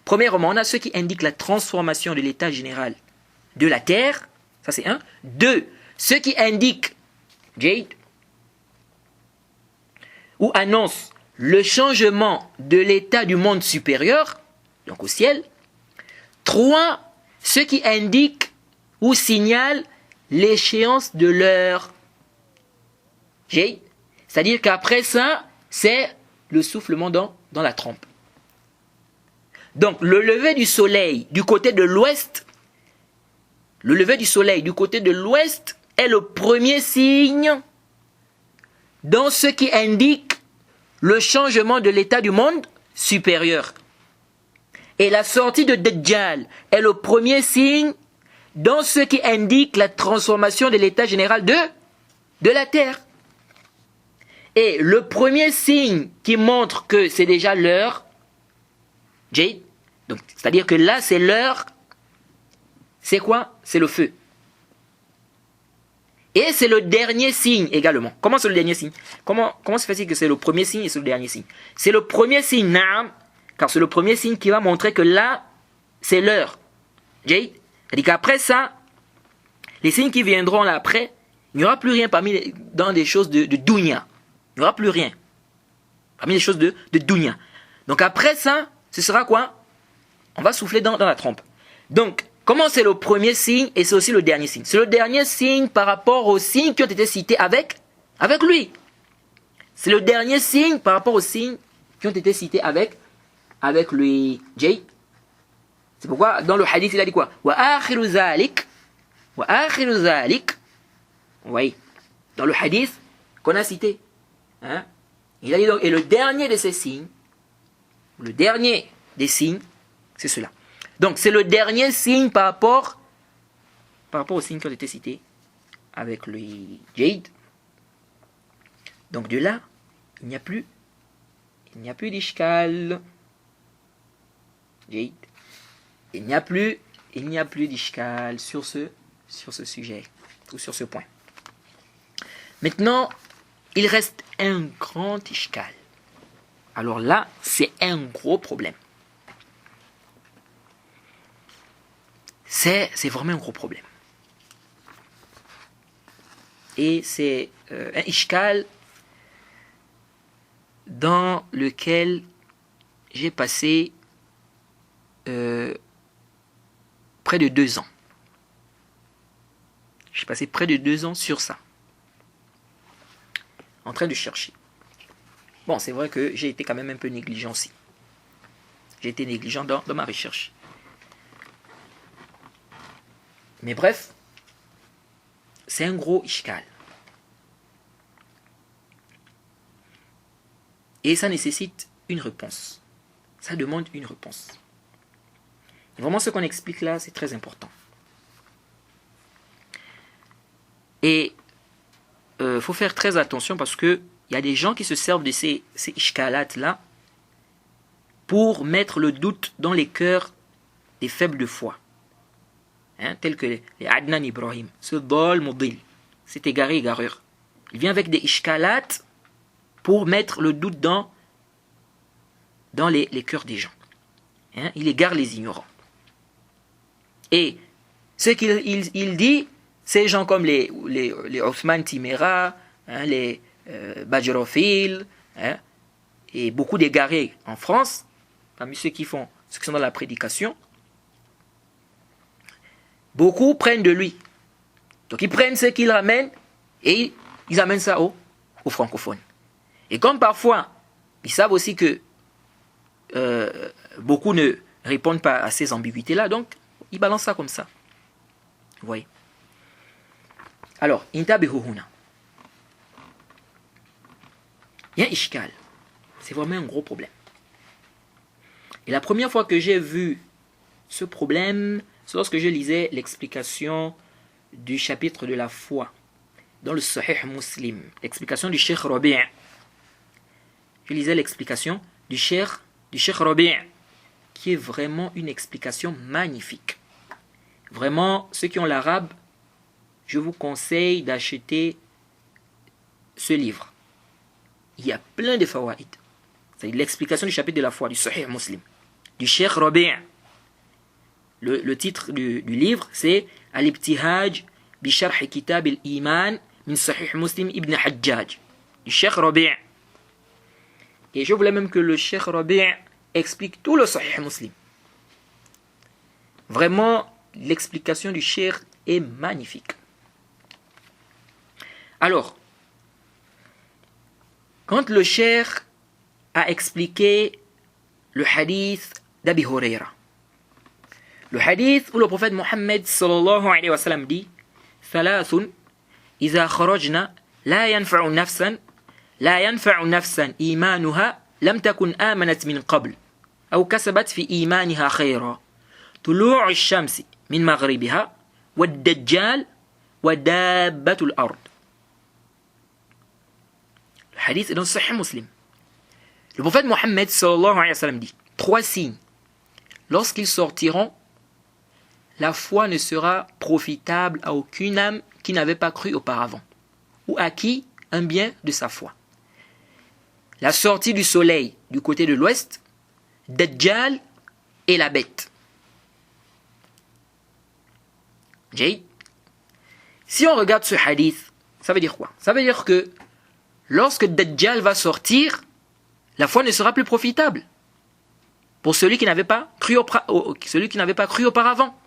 Premièrement, on a ceux qui indiquent la transformation de l'état général de la terre, ça c'est 1. 2. Ceux qui indiquent, Jade, ou annoncent le changement de l'état du monde supérieur, donc au ciel. 3. Ceux qui indiquent ou signalent l'échéance de l'heure. Jade, c'est-à-dire qu'après ça, c'est le soufflement dans la trompe. Donc le lever du soleil du côté de l'ouest, le lever du soleil du côté de l'ouest est le premier signe dans ce qui indique le changement de l'état du monde supérieur. Et la sortie de Dajjal est le premier signe dans ce qui indique la transformation de l'état général de la terre. Et le premier signe qui montre que c'est déjà l'heure, Jade, donc c'est-à-dire que là c'est l'heure, c'est quoi? C'est le feu. Et c'est le dernier signe également. Comment c'est le dernier signe? Comment se fait-il que c'est le premier signe et c'est le dernier signe? C'est le premier signe, naam, car c'est le premier signe qui va montrer que là, c'est l'heure. Jade, c'est-à-dire qu'après ça, les signes qui viendront là après, il n'y aura plus rien dans des choses de dunya. Il n'y aura plus rien. Parmi les choses de dunya. Donc après ça, ce sera quoi? On va souffler dans la trompe. Donc, comment c'est le premier signe et c'est aussi le dernier signe? C'est le dernier signe par rapport aux signes qui ont été cités avec lui. C'est le dernier signe par rapport aux signes qui ont été cités avec lui. Jay. C'est pourquoi dans le hadith il a dit quoi? Wa akhiru zalik. Vous voyez, dans le hadith qu'on a cité, hein? Il a dit donc, et le dernier de ces signes, le dernier des signes, c'est cela. Donc c'est le dernier signe par rapport aux signes qui ont été cités avec le jade. Donc de là, il n'y a plus d'ishkal. Jade. Il n'y a plus d'ishkal sur ce sujet ou sur ce point. Maintenant, il reste un grand ishkal. Alors là, c'est un gros problème. C'est vraiment un gros problème. Et c'est un ishkal dans lequel j'ai passé près de 2 ans. J'ai passé près de 2 ans sur ça. En train de chercher. Bon, c'est vrai que j'ai été quand même un peu négligent aussi. J'ai été négligent dans ma recherche. Mais bref, c'est un gros ishkal. Et ça nécessite une réponse. Ça demande une réponse. Vraiment, ce qu'on explique là, c'est très important. Et il faut faire très attention parce que il y a des gens qui se servent de ces ishkalat-là pour mettre le doute dans les cœurs des faibles de foi. Tels que les Adnan Ibrahim, ce Dol Modil, cet égareur. Il vient avec des ishkalat pour mettre le doute dans les cœurs des gens. Il égare les ignorants. Et ce qu'il dit, ces gens comme les Othman Timera, les Bajrophil, et beaucoup d'égarés en France, parmi ceux qui sont dans la prédication, beaucoup prennent de lui. Donc ils prennent ce qu'il ramène et ils amènent ça aux francophones. Et comme parfois, ils savent aussi que beaucoup ne répondent pas à ces ambiguïtés-là, donc ils balancent ça comme ça. Vous voyez. Alors, intabihuhuna. Il y a ishkal. C'est vraiment un gros problème. Et la première fois que j'ai vu ce problème, c'est lorsque je lisais l'explication du chapitre de la foi dans le Sahih Muslim, l'explication du Cheikh Rabi'. Je lisais l'explication du Cheikh Rabi', qui est vraiment une explication magnifique. Vraiment, ceux qui ont l'arabe, je vous conseille d'acheter ce livre. Il y a plein de fawaïd. C'est l'explication du chapitre de la foi du Sahih Muslim, du Cheikh Rabi'. Le titre du livre, c'est Al-Ibtihaj bi Sharh Kitab al-Iman min Sahih Muslim Ibn Hajjaj, du Cheikh Rabi'. Et je voulais même que le Cheikh Rabi' explique tout le Sahih Muslim. Vraiment, l'explication du Cheikh est magnifique. Alors, quand le Cheikh a expliqué le hadith d'Abi Huraira, le hadith où le prophète Mohammed sallallahu alayhi wa sallam dit ثلاث إذا خرجنا لا ينفع نفسا إيمانها لم تكن آمنت من قبل أو كسبت في إيمانها خيرا طلوع الشمس من مغربها والدجال ودابة الأرض. Le hadith est dans Sahih Muslim. Le prophète Mohammed sallallahu alayhi wa sallam dit 3 signes. Lorsqu'ils sortiront, la foi ne sera profitable à aucune âme qui n'avait pas cru auparavant, ou à qui un bien de sa foi. La sortie du soleil du côté de l'ouest, Dajjal et la bête. Jay. Si on regarde ce hadith, ça veut dire quoi? Ça veut dire que lorsque Dajjal va sortir, la foi ne sera plus profitable pour celui qui n'avait pas cru auparavant.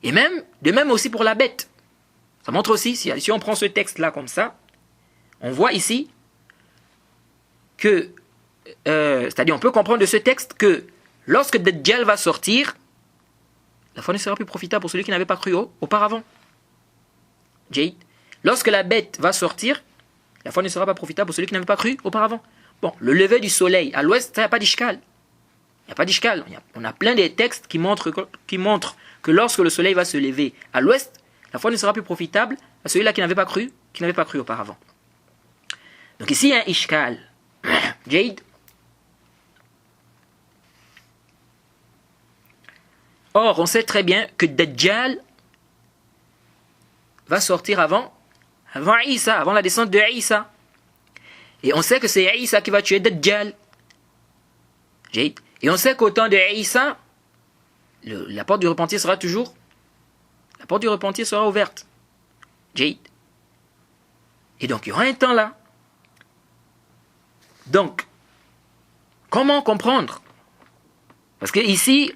Et de même aussi pour la bête. Ça montre aussi, si on prend ce texte-là comme ça, on voit ici que, c'est-à-dire on peut comprendre de ce texte que lorsque Dajjal va sortir, la foi ne sera plus profitable pour celui qui n'avait pas cru auparavant. Jade. Lorsque la bête va sortir, La foi ne sera pas profitable pour celui qui n'avait pas cru auparavant. Bon, le lever du soleil à l'ouest, ça, il n'y a pas d'ishkal. Il n'y a pas d'ishkal. On a plein de textes qui montrent que lorsque le soleil va se lever à l'ouest, la foi ne sera plus profitable à celui-là qui n'avait pas cru auparavant. Donc ici, il y a un ishkal. Jade. Or, on sait très bien que Dajjal va sortir avant Isa, avant la descente de Isa. Et on sait que c'est Isa qui va tuer Dajjal. Et on sait qu'au temps de Isa, la porte du repentir sera ouverte. Et donc, il y aura un temps là. Donc, comment comprendre? Parce que ici,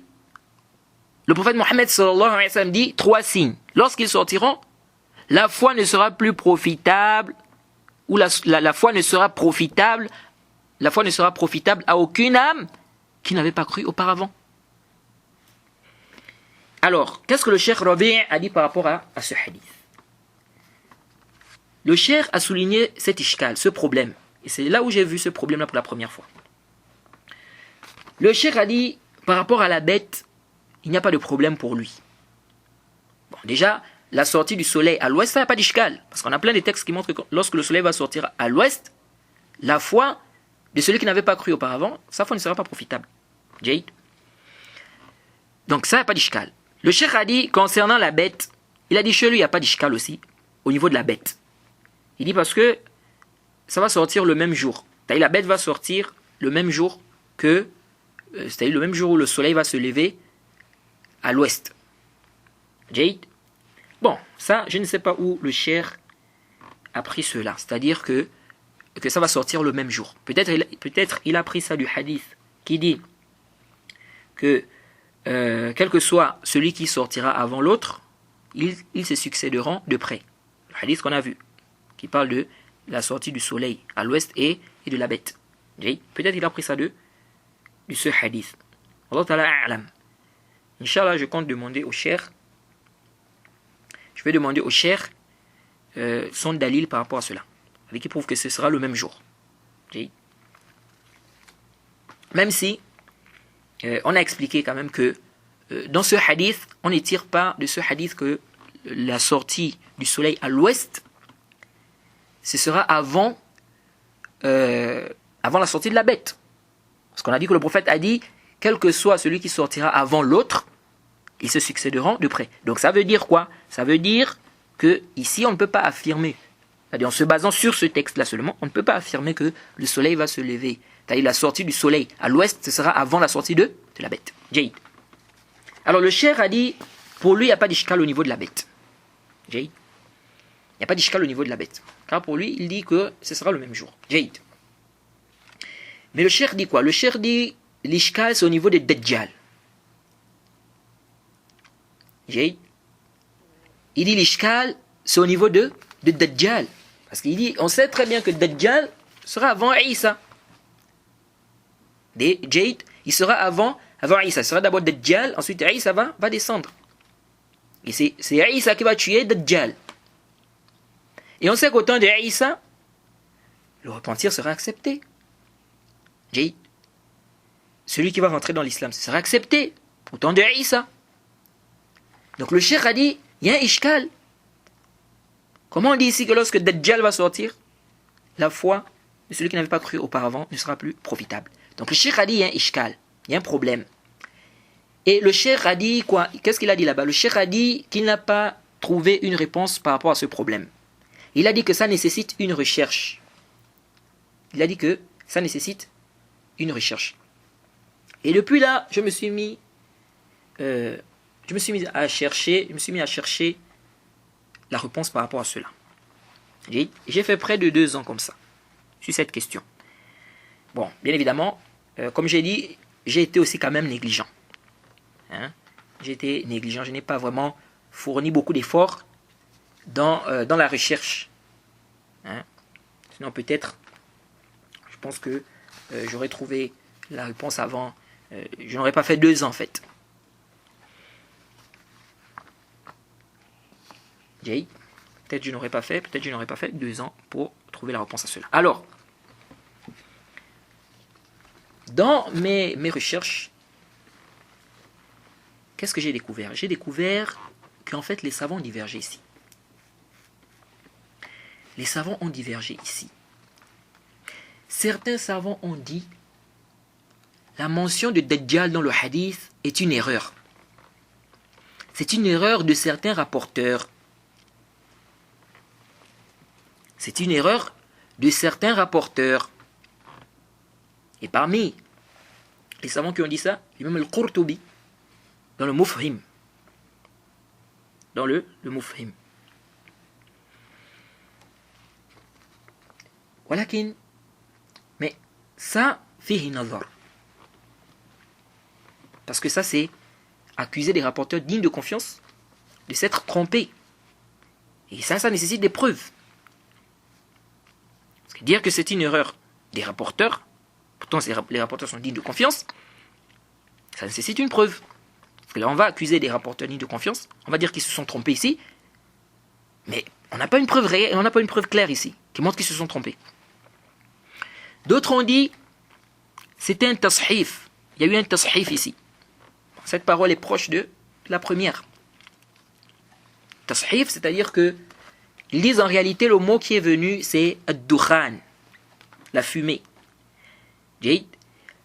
le prophète Mohammed sallallahu alayhi wa sallam dit 3 signes. Lorsqu'ils sortiront, la foi ne sera plus profitable, ou la foi ne sera profitable à aucune âme qui n'avait pas cru auparavant. Alors, qu'est-ce que le cheikh Rabi' a dit par rapport à ce hadith? Le cheikh a souligné cet ishkal, ce problème. Et c'est là où j'ai vu ce problème-là pour la première fois. Le cheikh a dit, par rapport à la bête, il n'y a pas de problème pour lui. Bon, déjà, la sortie du soleil à l'ouest, ça n'a pas d'ishkal. Parce qu'on a plein de textes qui montrent que lorsque le soleil va sortir à l'ouest, la foi de celui qui n'avait pas cru auparavant, sa foi ne sera pas profitable. Jade. Donc ça n'a pas d'ishkal. Le cheikh a dit, concernant la bête, il a dit chez lui, il n'y a pas d'ishkal aussi, au niveau de la bête. Il dit parce que ça va sortir le même jour. C'est-à-dire la bête va sortir le même jour c'est-à-dire le même jour où le soleil va se lever à l'ouest. Jade. Bon, ça, je ne sais pas où le cheikh a pris cela. C'est-à-dire que ça va sortir le même jour. Peut-être il a pris ça du hadith qui dit que quel que soit celui qui sortira avant l'autre, ils se succéderont de près. Le hadith qu'on a vu, qui parle de la sortie du soleil à l'ouest et de la bête. Peut-être il a pris ça de ce hadith. Allah Ta'ala a'lam. Inch'Allah, je compte demander au cheikh. Je vais demander au cheikh son dalil par rapport à cela. Avec qui prouve que ce sera le même jour. Même si on a expliqué quand même que dans ce hadith, on ne tire pas de ce hadith que la sortie du soleil à l'ouest, ce sera avant la sortie de la bête. Parce qu'on a dit que le prophète a dit, quel que soit celui qui sortira avant l'autre, ils se succéderont de près. Donc ça veut dire quoi? Ça veut dire que ici on ne peut pas affirmer, c'est-à-dire en se basant sur ce texte-là seulement, on ne peut pas affirmer que le soleil va se lever. C'est-à-dire la sortie du soleil à l'ouest, ce sera avant la sortie de la bête. Jade. Alors le cheikh a dit, pour lui il n'y a pas d'ishkal au niveau de la bête. Jade. Il n'y a pas d'ishkal au niveau de la bête. Car pour lui, il dit que ce sera le même jour. Jade. Mais le cheikh dit quoi? Le cheikh dit, l'ishkal c'est au niveau des Dajjal. Jade. Il dit l'ishkal c'est au niveau de Dajjal. Parce qu'il dit, on sait très bien que Dajjal sera avant Isa. Jade, il sera avant Isa. Il sera d'abord Dajjal, ensuite Isa va descendre. Et c'est Isa qui va tuer Dajjal. Et on sait qu'au temps de Isa, le repentir sera accepté. Jade. Celui qui va rentrer dans l'islam, ce sera accepté au temps de Isa. Donc le cheikh a dit, il y a un ishkal. Comment on dit ici que lorsque Dajjal va sortir, la foi de celui qui n'avait pas cru auparavant ne sera plus profitable. Donc le cheikh a dit, il y a un ishkal, il y a un problème. Et le cheikh a dit quoi? Qu'est-ce qu'il a dit là-bas? Le cheikh a dit qu'il n'a pas trouvé une réponse par rapport à ce problème. Il a dit que ça nécessite une recherche. Il a dit que ça nécessite une recherche. Et depuis là, je me suis mis à chercher la réponse par rapport à cela. J'ai fait près de 2 ans comme ça, sur cette question. Bon, bien évidemment, comme j'ai dit, j'ai été aussi quand même négligent. J'ai été négligent, je n'ai pas vraiment fourni beaucoup d'efforts dans la recherche. Sinon peut-être, je pense que j'aurais trouvé la réponse avant. Je n'aurais pas fait 2 ans en fait. Peut-être je n'aurais pas fait 2 ans pour trouver la réponse à cela. Alors, dans mes recherches, qu'est-ce que j'ai découvert? J'ai découvert qu'en fait les savants ont divergé ici. Les savants ont divergé ici. Certains savants ont dit la mention de Dajjal dans le hadith est une erreur. C'est une erreur de certains rapporteurs. C'est une erreur de certains rapporteurs. Et parmi les savants qui ont dit ça, il y a même Al-Qurtubi dans le Mufhim. Dans le Mufhim. Walakin, mais ça, fihi nazar. Parce que ça, c'est accuser des rapporteurs dignes de confiance de s'être trompés. Et ça nécessite des preuves. Parce que dire que c'est une erreur des rapporteurs, pourtant les rapporteurs sont dignes de confiance, ça nécessite une preuve. Parce que là, on va accuser des rapporteurs dignes de confiance, on va dire qu'ils se sont trompés ici, mais on n'a pas une preuve réelle, on n'a pas une preuve claire ici, qui montre qu'ils se sont trompés. D'autres ont dit, c'était un tashif. Il y a eu un tashif ici. Cette parole est proche de la première. Tashif, c'est-à-dire que ils disent en réalité le mot qui est venu, c'est ad-dukhan, la fumée.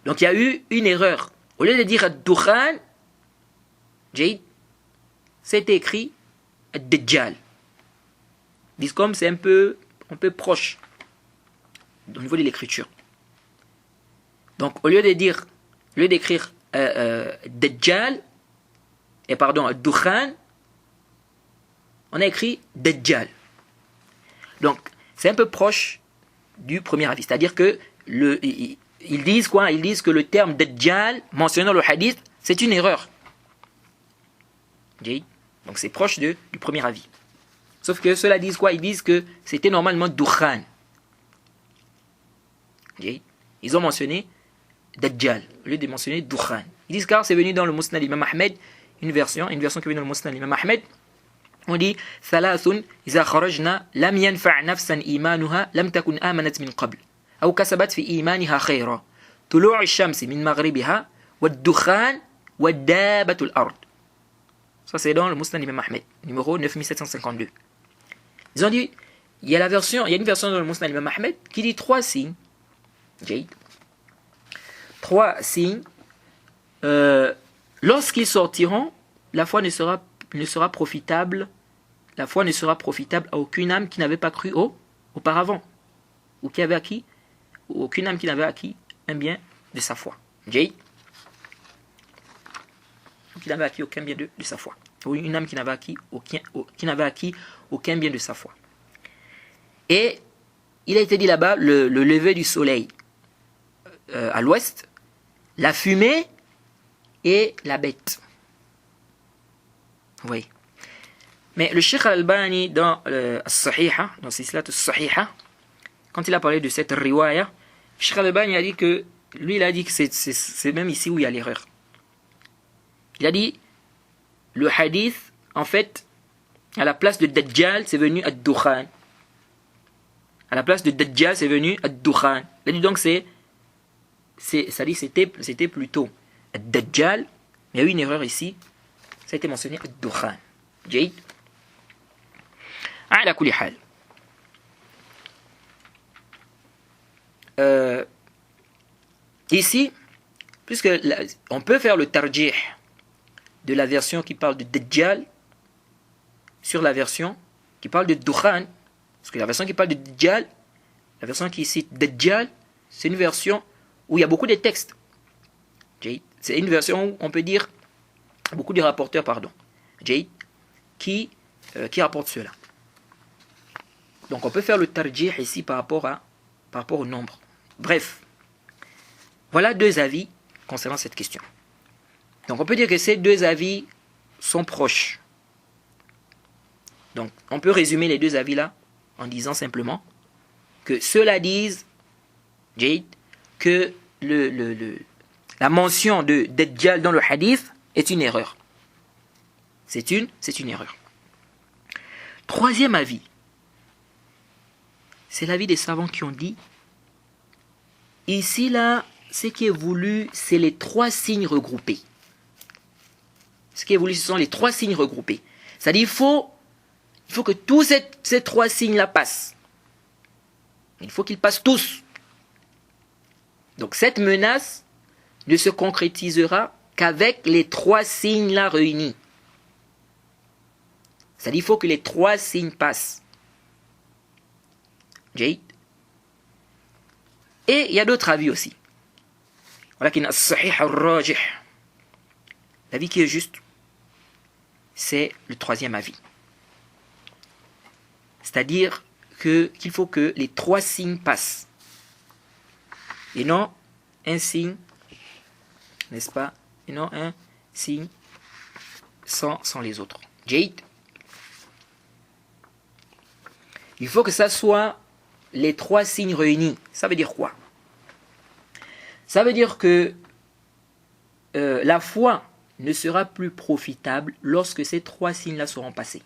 Donc il y a eu une erreur. Au lieu de dire ad-dukhan, c'est écrit ad-dajjal. Ils disent comme c'est un peu proche au niveau de l'écriture. Donc au lieu d'écrire Dajjal, et pardon, Dukhan, on a écrit Dajjal. Donc c'est un peu proche du premier avis. C'est-à-dire que ils disent quoi? Ils disent que le terme Dajjal mentionné dans le hadith, c'est une erreur. Donc c'est proche du premier avis. Sauf que ceux-là disent quoi? Ils disent que c'était normalement Dukhan. Ils ont mentionné Dajjal au lieu de mentionner Dukhan. Ils disent car c'est venu dans le Musnad Imam Ahmed, une version qui est venue dans le Musnad Imam Ahmed. On dit Thalathun iza kharajna lam yanfa' nafsan imanuha lam takun amanat min qabl aw kasabat fi imaniha khayra tulu' ash-shamsi min maghribiha wad-dukhan wad-dabatu al-ard. Ça c'est dans le Musnad Imam Ahmed, numéro 9752. Ils ont dit il y a une version dans le Musnad Imam Ahmed qui dit 3 signes. 3 signes. Lorsqu'ils sortiront, la foi ne sera profitable. La foi ne sera profitable à aucune âme qui n'avait pas cru auparavant, ou qui avait acquis, ou aucune âme qui n'avait acquis un bien de sa foi. Qui n'avait acquis aucun bien de sa foi, ou une âme qui n'avait acquis aucun bien de sa foi. Et il a été dit là-bas le lever du soleil à l'ouest, la fumée et la bête. Oui. Mais le Cheikh Al-Albani dans As-Sahiha, dans Silsilat As-Sahiha, quand il a parlé de cette riwaya, le Cheikh Al-Albani a dit que lui il a dit que c'est même ici où il y a l'erreur. Il a dit le hadith en fait à la place de Dajjal c'est venu Ad-Dukhan. À la place de Dajjal c'est venu Ad-Dukhan. Il a dit donc c'était plutôt Dajjal, mais il y a eu une erreur ici. Ça a été mentionné Ad-Dukhan. Jade. Ala kulli hal. Ici, puisque on peut faire le tarjih de la version qui parle de Dajjal sur la version qui parle de Dukhan, parce que la version qui parle de Dajjal, la version qui cite Dajjal, c'est une version où il y a beaucoup de textes. C'est une version où on peut dire beaucoup de rapporteurs, qui rapportent cela. Donc on peut faire le tarjih ici par rapport au nombre. Bref, voilà 2 avis concernant cette question. Donc on peut dire que ces 2 avis sont proches. Donc on peut résumer les 2 avis là en disant simplement que ceux-là disent que la mention de Dajjal dans le hadith est une erreur. C'est une erreur. 3e avis, c'est l'avis des savants qui ont dit, ici là, ce qui est voulu, c'est les trois signes regroupés. Ce qui est voulu, ce sont les trois signes regroupés. C'est-à-dire, il faut que tous ces trois signes-là passent. Il faut qu'ils passent tous. Donc cette menace ne se concrétisera qu'avec les trois signes-là réunis. C'est-à-dire, il faut que les trois signes passent. Jade. Et il y a d'autres avis aussi. L'avis qui est juste, c'est le troisième avis. C'est-à-dire qu'il faut que les trois signes passent. Et non un signe, n'est-ce pas? Et non un signe sans les autres. Jade. Il faut que ça soit les trois signes réunis. Ça veut dire quoi? Ça veut dire que la foi ne sera plus profitable lorsque ces trois signes-là seront passés.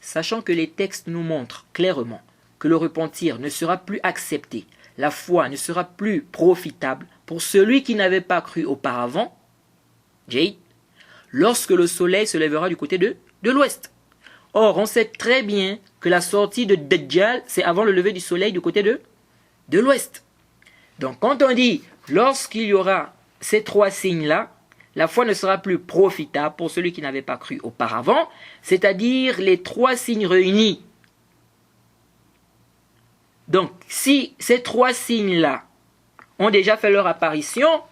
Sachant que les textes nous montrent clairement que le repentir ne sera plus accepté, la foi ne sera plus profitable pour celui qui n'avait pas cru auparavant, Jade, lorsque le soleil se lèvera du côté de l'ouest. Or, on sait très bien que la sortie de Dajjal, c'est avant le lever du soleil du côté de l'ouest. Donc, quand on dit, lorsqu'il y aura ces trois signes-là, la foi ne sera plus profitable pour celui qui n'avait pas cru auparavant, c'est-à-dire les trois signes réunis. Donc, si ces trois signes-là ont déjà fait leur apparition,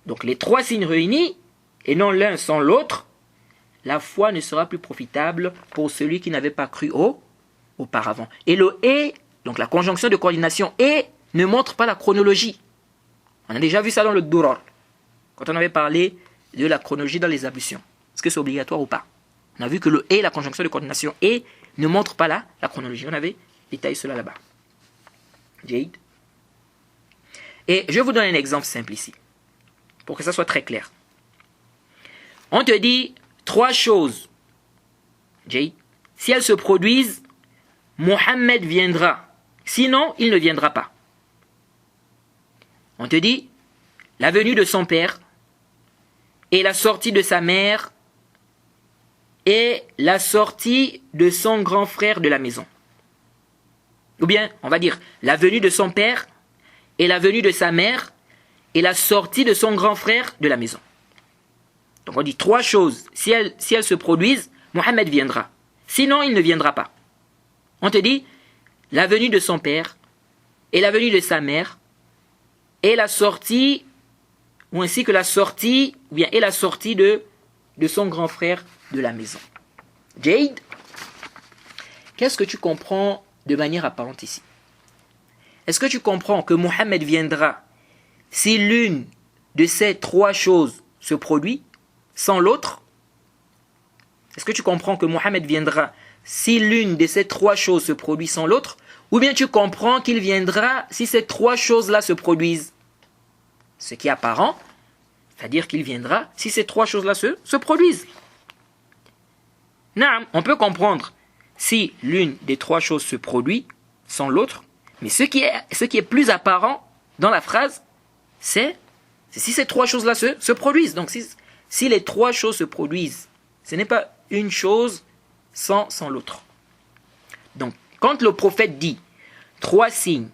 donc les trois signes réunis, et non l'un sans l'autre, la foi ne sera plus profitable pour celui qui n'avait pas cru auparavant. Et le « et », donc la conjonction de coordination « et » ne montre pas la chronologie. On a déjà vu ça dans le Durar, quand on avait parlé de la chronologie dans les ablutions. Est-ce que c'est obligatoire ou pas? On a vu que le « et », la conjonction de coordination « et » ne montre pas la chronologie. On avait détaillé cela là-bas. Jade. Et je vous donne un exemple simple ici, pour que ça soit très clair. On te dit trois choses. Jade. Si elles se produisent, Mohammed viendra. Sinon, il ne viendra pas. On te dit la venue de son père et la sortie de sa mère et la sortie de son grand frère de la maison. Ou bien, on va dire la venue de son père et la venue de sa mère et la sortie de son grand frère de la maison. Donc on dit trois choses. Si elles se produisent, Mohammed viendra. Sinon, il ne viendra pas. On te dit la venue de son père et la venue de sa mère et la sortie, ou ainsi que la sortie, ou bien et la sortie de son grand frère de la maison. Jade, qu'est-ce que tu comprends de manière apparente ici? Est-ce que tu comprends que Mohammed viendra si l'une de ces trois choses se produit sans l'autre? Est-ce que tu comprends que Mohammed viendra si l'une de ces trois choses se produit sans l'autre? Ou bien tu comprends qu'il viendra si ces trois choses-là se produisent? Ce qui est apparent, c'est-à-dire qu'il viendra si ces trois choses-là se produisent. Non, on peut comprendre si l'une des trois choses se produit sans l'autre, mais ce qui est plus apparent dans la phrase, c'est si ces trois choses-là se produisent. Donc si les trois choses se produisent, ce n'est pas une chose sans l'autre. Donc quand le prophète dit trois signes,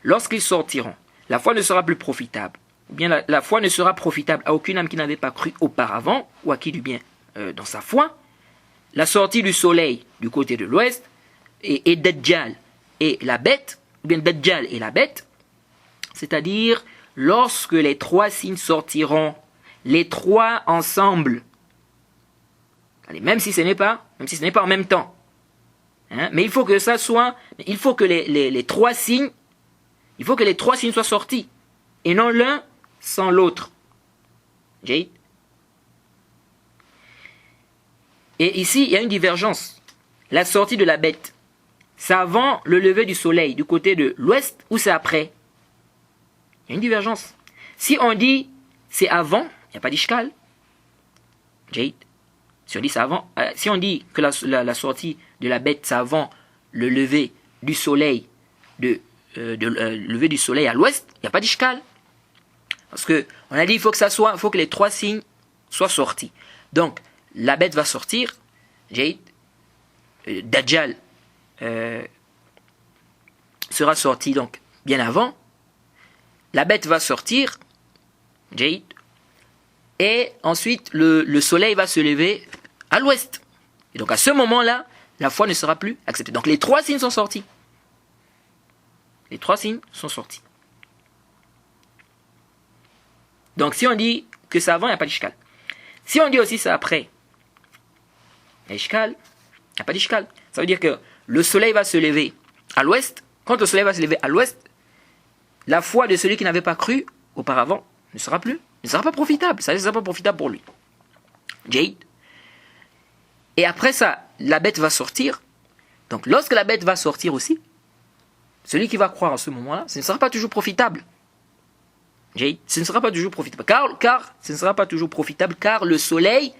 lorsqu'ils sortiront, la foi ne sera plus profitable, ou bien la foi ne sera profitable à aucune âme qui n'avait pas cru auparavant, ou acquis du bien dans sa foi, la sortie du soleil du côté de l'ouest, et Dajjal et la bête, ou bien Dajjal et la bête, c'est-à-dire lorsque les trois signes sortiront, les trois ensemble, allez, même si ce n'est pas en même temps, hein, mais il faut que ça soit, il faut que les trois signes, il faut que les trois signes soient sortis, et non l'un sans l'autre. Jade. Et ici, il y a une divergence. La sortie de la bête, c'est avant le lever du soleil du côté de l'ouest ou c'est après? Il y a une divergence. Si on dit c'est avant, il n'y a pas d'ishkal. Jade. Si on dit c'est avant, si on dit que la sortie de la bête c'est avant le lever du soleil de lever du soleil à l'ouest, il n'y a pas d'ishkal. Parce qu'on a dit il faut que les trois signes soient sortis. Donc, la bête va sortir, Dajjal sera sorti donc bien avant. La bête va sortir, et ensuite le soleil va se lever à l'ouest. Et donc à ce moment-là, la foi ne sera plus acceptée. Donc les trois signes sont sortis. Les trois signes sont sortis. Donc si on dit que c'est avant, il n'y a pas d'ishkal. Si on dit aussi c'est après, il y a ishkal, il n'y a pas d'ishkal. Ça veut dire que le soleil va se lever à l'ouest. Quand le soleil va se lever à l'ouest, la foi de celui qui n'avait pas cru auparavant ne sera pas profitable. Ça ne sera pas profitable pour lui. Jade. Et après ça, la bête va sortir. Donc lorsque la bête va sortir aussi, celui qui va croire en ce moment-là, ce ne sera pas toujours profitable. Jade. Ce ne sera pas toujours profitable. Car ce ne sera pas toujours profitable, car le soleil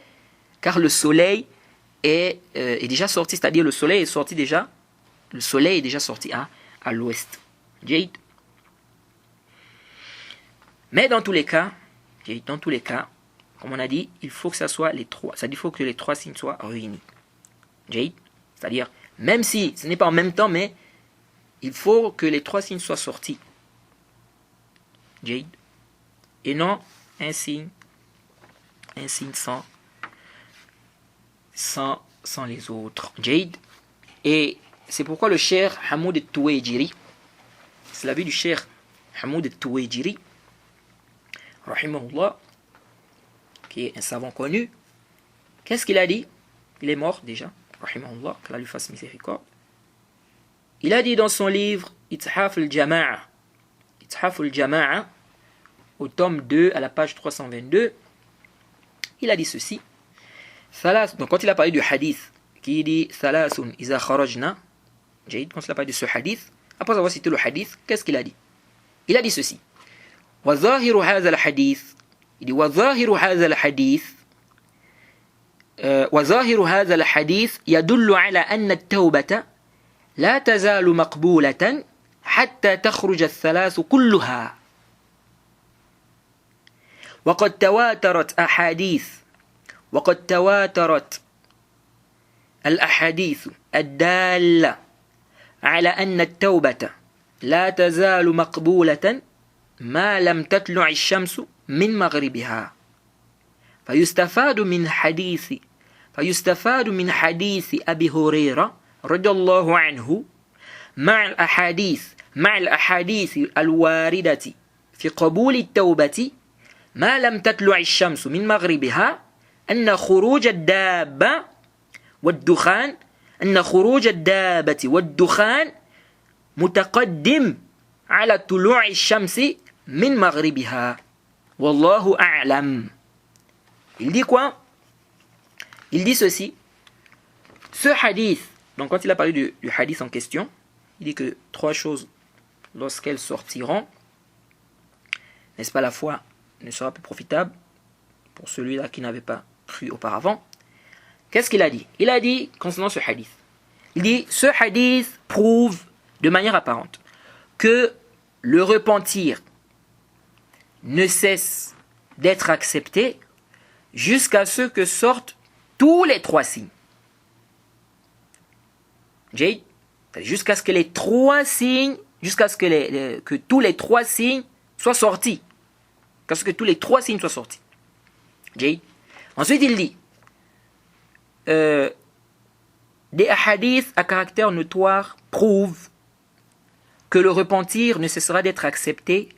est déjà sorti. C'est-à-dire le soleil est sorti déjà. Le soleil est déjà sorti à l'ouest. Jade. Mais dans tous les cas, comme on a dit, il faut que ça soit les trois. C'est-à-dire il faut que les trois signes soient réunis. C'est-à-dire, même si ce n'est pas en même temps, mais il faut que les trois signes soient sortis. Et non un signe sans les autres. Et c'est pourquoi le cheikh Hamoud al-Tuwaijiri, c'est l'avis du cheikh Hamoud al-Tuwaijiri, rahimahullah, qui est un savant connu. Qu'est-ce qu'il a dit? Il est mort déjà, rahimahullah, qu'Allah lui fasse miséricorde. Il a dit dans son livre Ithaf al-Jama'a, au tome 2 à la page 322, il a dit ceci. Donc quand il a parlé du hadith qui dit Thalathun iza kharajna, quand il a parlé de ce hadith, après avoir cité le hadith, qu'est-ce qu'il a dit? Il a dit ceci. وظاهر هذا الحديث وظاهر هذا الحديث يدل على أن التوبة لا تزال مقبولة حتى تخرج الثلاث كلها وقد تواترت الأحاديث الدالة على أن التوبة لا تزال مقبولة ما لم تطلع الشمس من مغربها فيستفاد من حديث أبي هريرة رضي الله عنه مع الأحاديث الواردة في قبول التوبة ما لم تطلع الشمس من مغربها أن خروج الدابة والدخان متقدم على طلوع الشمس من مغربها والله أعلم. Il dit quoi? Il dit ceci. Ce hadith, donc quand il a parlé du hadith en question, il dit que trois choses, lorsqu'elles sortiront, n'est-ce pas, la foi ne sera plus profitable pour celui-là qui n'avait pas cru auparavant. Qu'est-ce qu'il a dit? Il a dit concernant ce hadith. Il dit, ce hadith prouve de manière apparente que le repentir ne cesse d'être accepté jusqu'à ce que sortent tous les trois signes. Jusqu'à ce que les trois signes, que tous les trois signes soient sortis. Jusqu'à ce que tous les trois signes soient sortis. Ensuite, il dit des hadiths à caractère notoire prouvent que le repentir ne cessera d'être accepté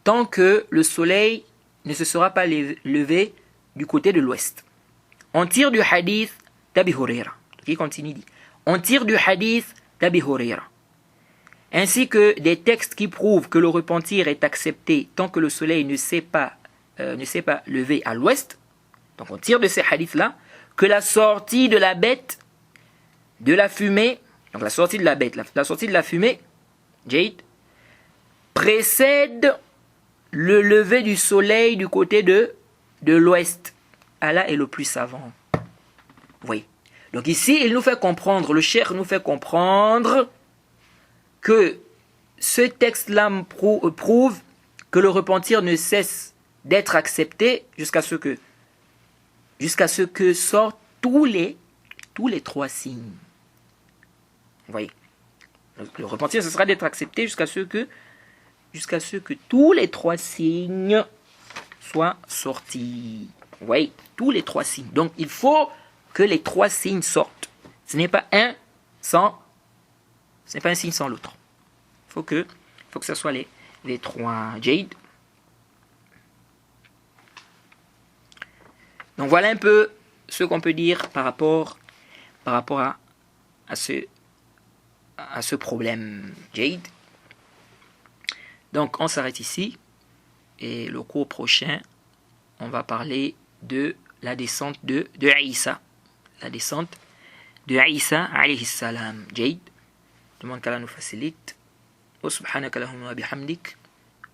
tant que le soleil ne se sera pas levé du côté de l'ouest. On tire du hadith d'Abi Huraira. Qui continue dit. On tire du hadith d'Abi Huraira. Ainsi que des textes qui prouvent que le repentir est accepté tant que le soleil ne s'est pas levé à l'ouest. Donc on tire de ces hadiths-là que la sortie de la bête, de la fumée, donc la sortie de la bête, la sortie de la fumée, précède le lever du soleil du côté de l'ouest. Allah est le plus savant. Oui. Donc ici, il nous fait comprendre, le cheikh nous fait comprendre que ce texte-là prouve que le repentir ne cesse d'être accepté jusqu'à ce que sortent tous les 3 signes. Vous voyez, le repentir, ce sera d'être accepté jusqu'à ce que tous les 3 signes soient sortis. Vous voyez, tous les 3 signes. Donc, il faut que les 3 signes sortent. Ce n'est pas un signe sans l'autre. Il faut que ce soit les 3. Jade. Donc, voilà un peu ce qu'on peut dire par rapport à ce problème. Jade. Donc, on s'arrête ici. Et le cours prochain, on va parler de la descente de Isa. La descente de Isa alayhi salam. Jade. Demande qu'Allah nous facilite. Wa subhanaka lahumma bihamdik.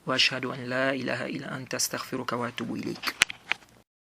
Wa ashhadu an la ilaha illa anta astaghfiruka wa atubu ilayk.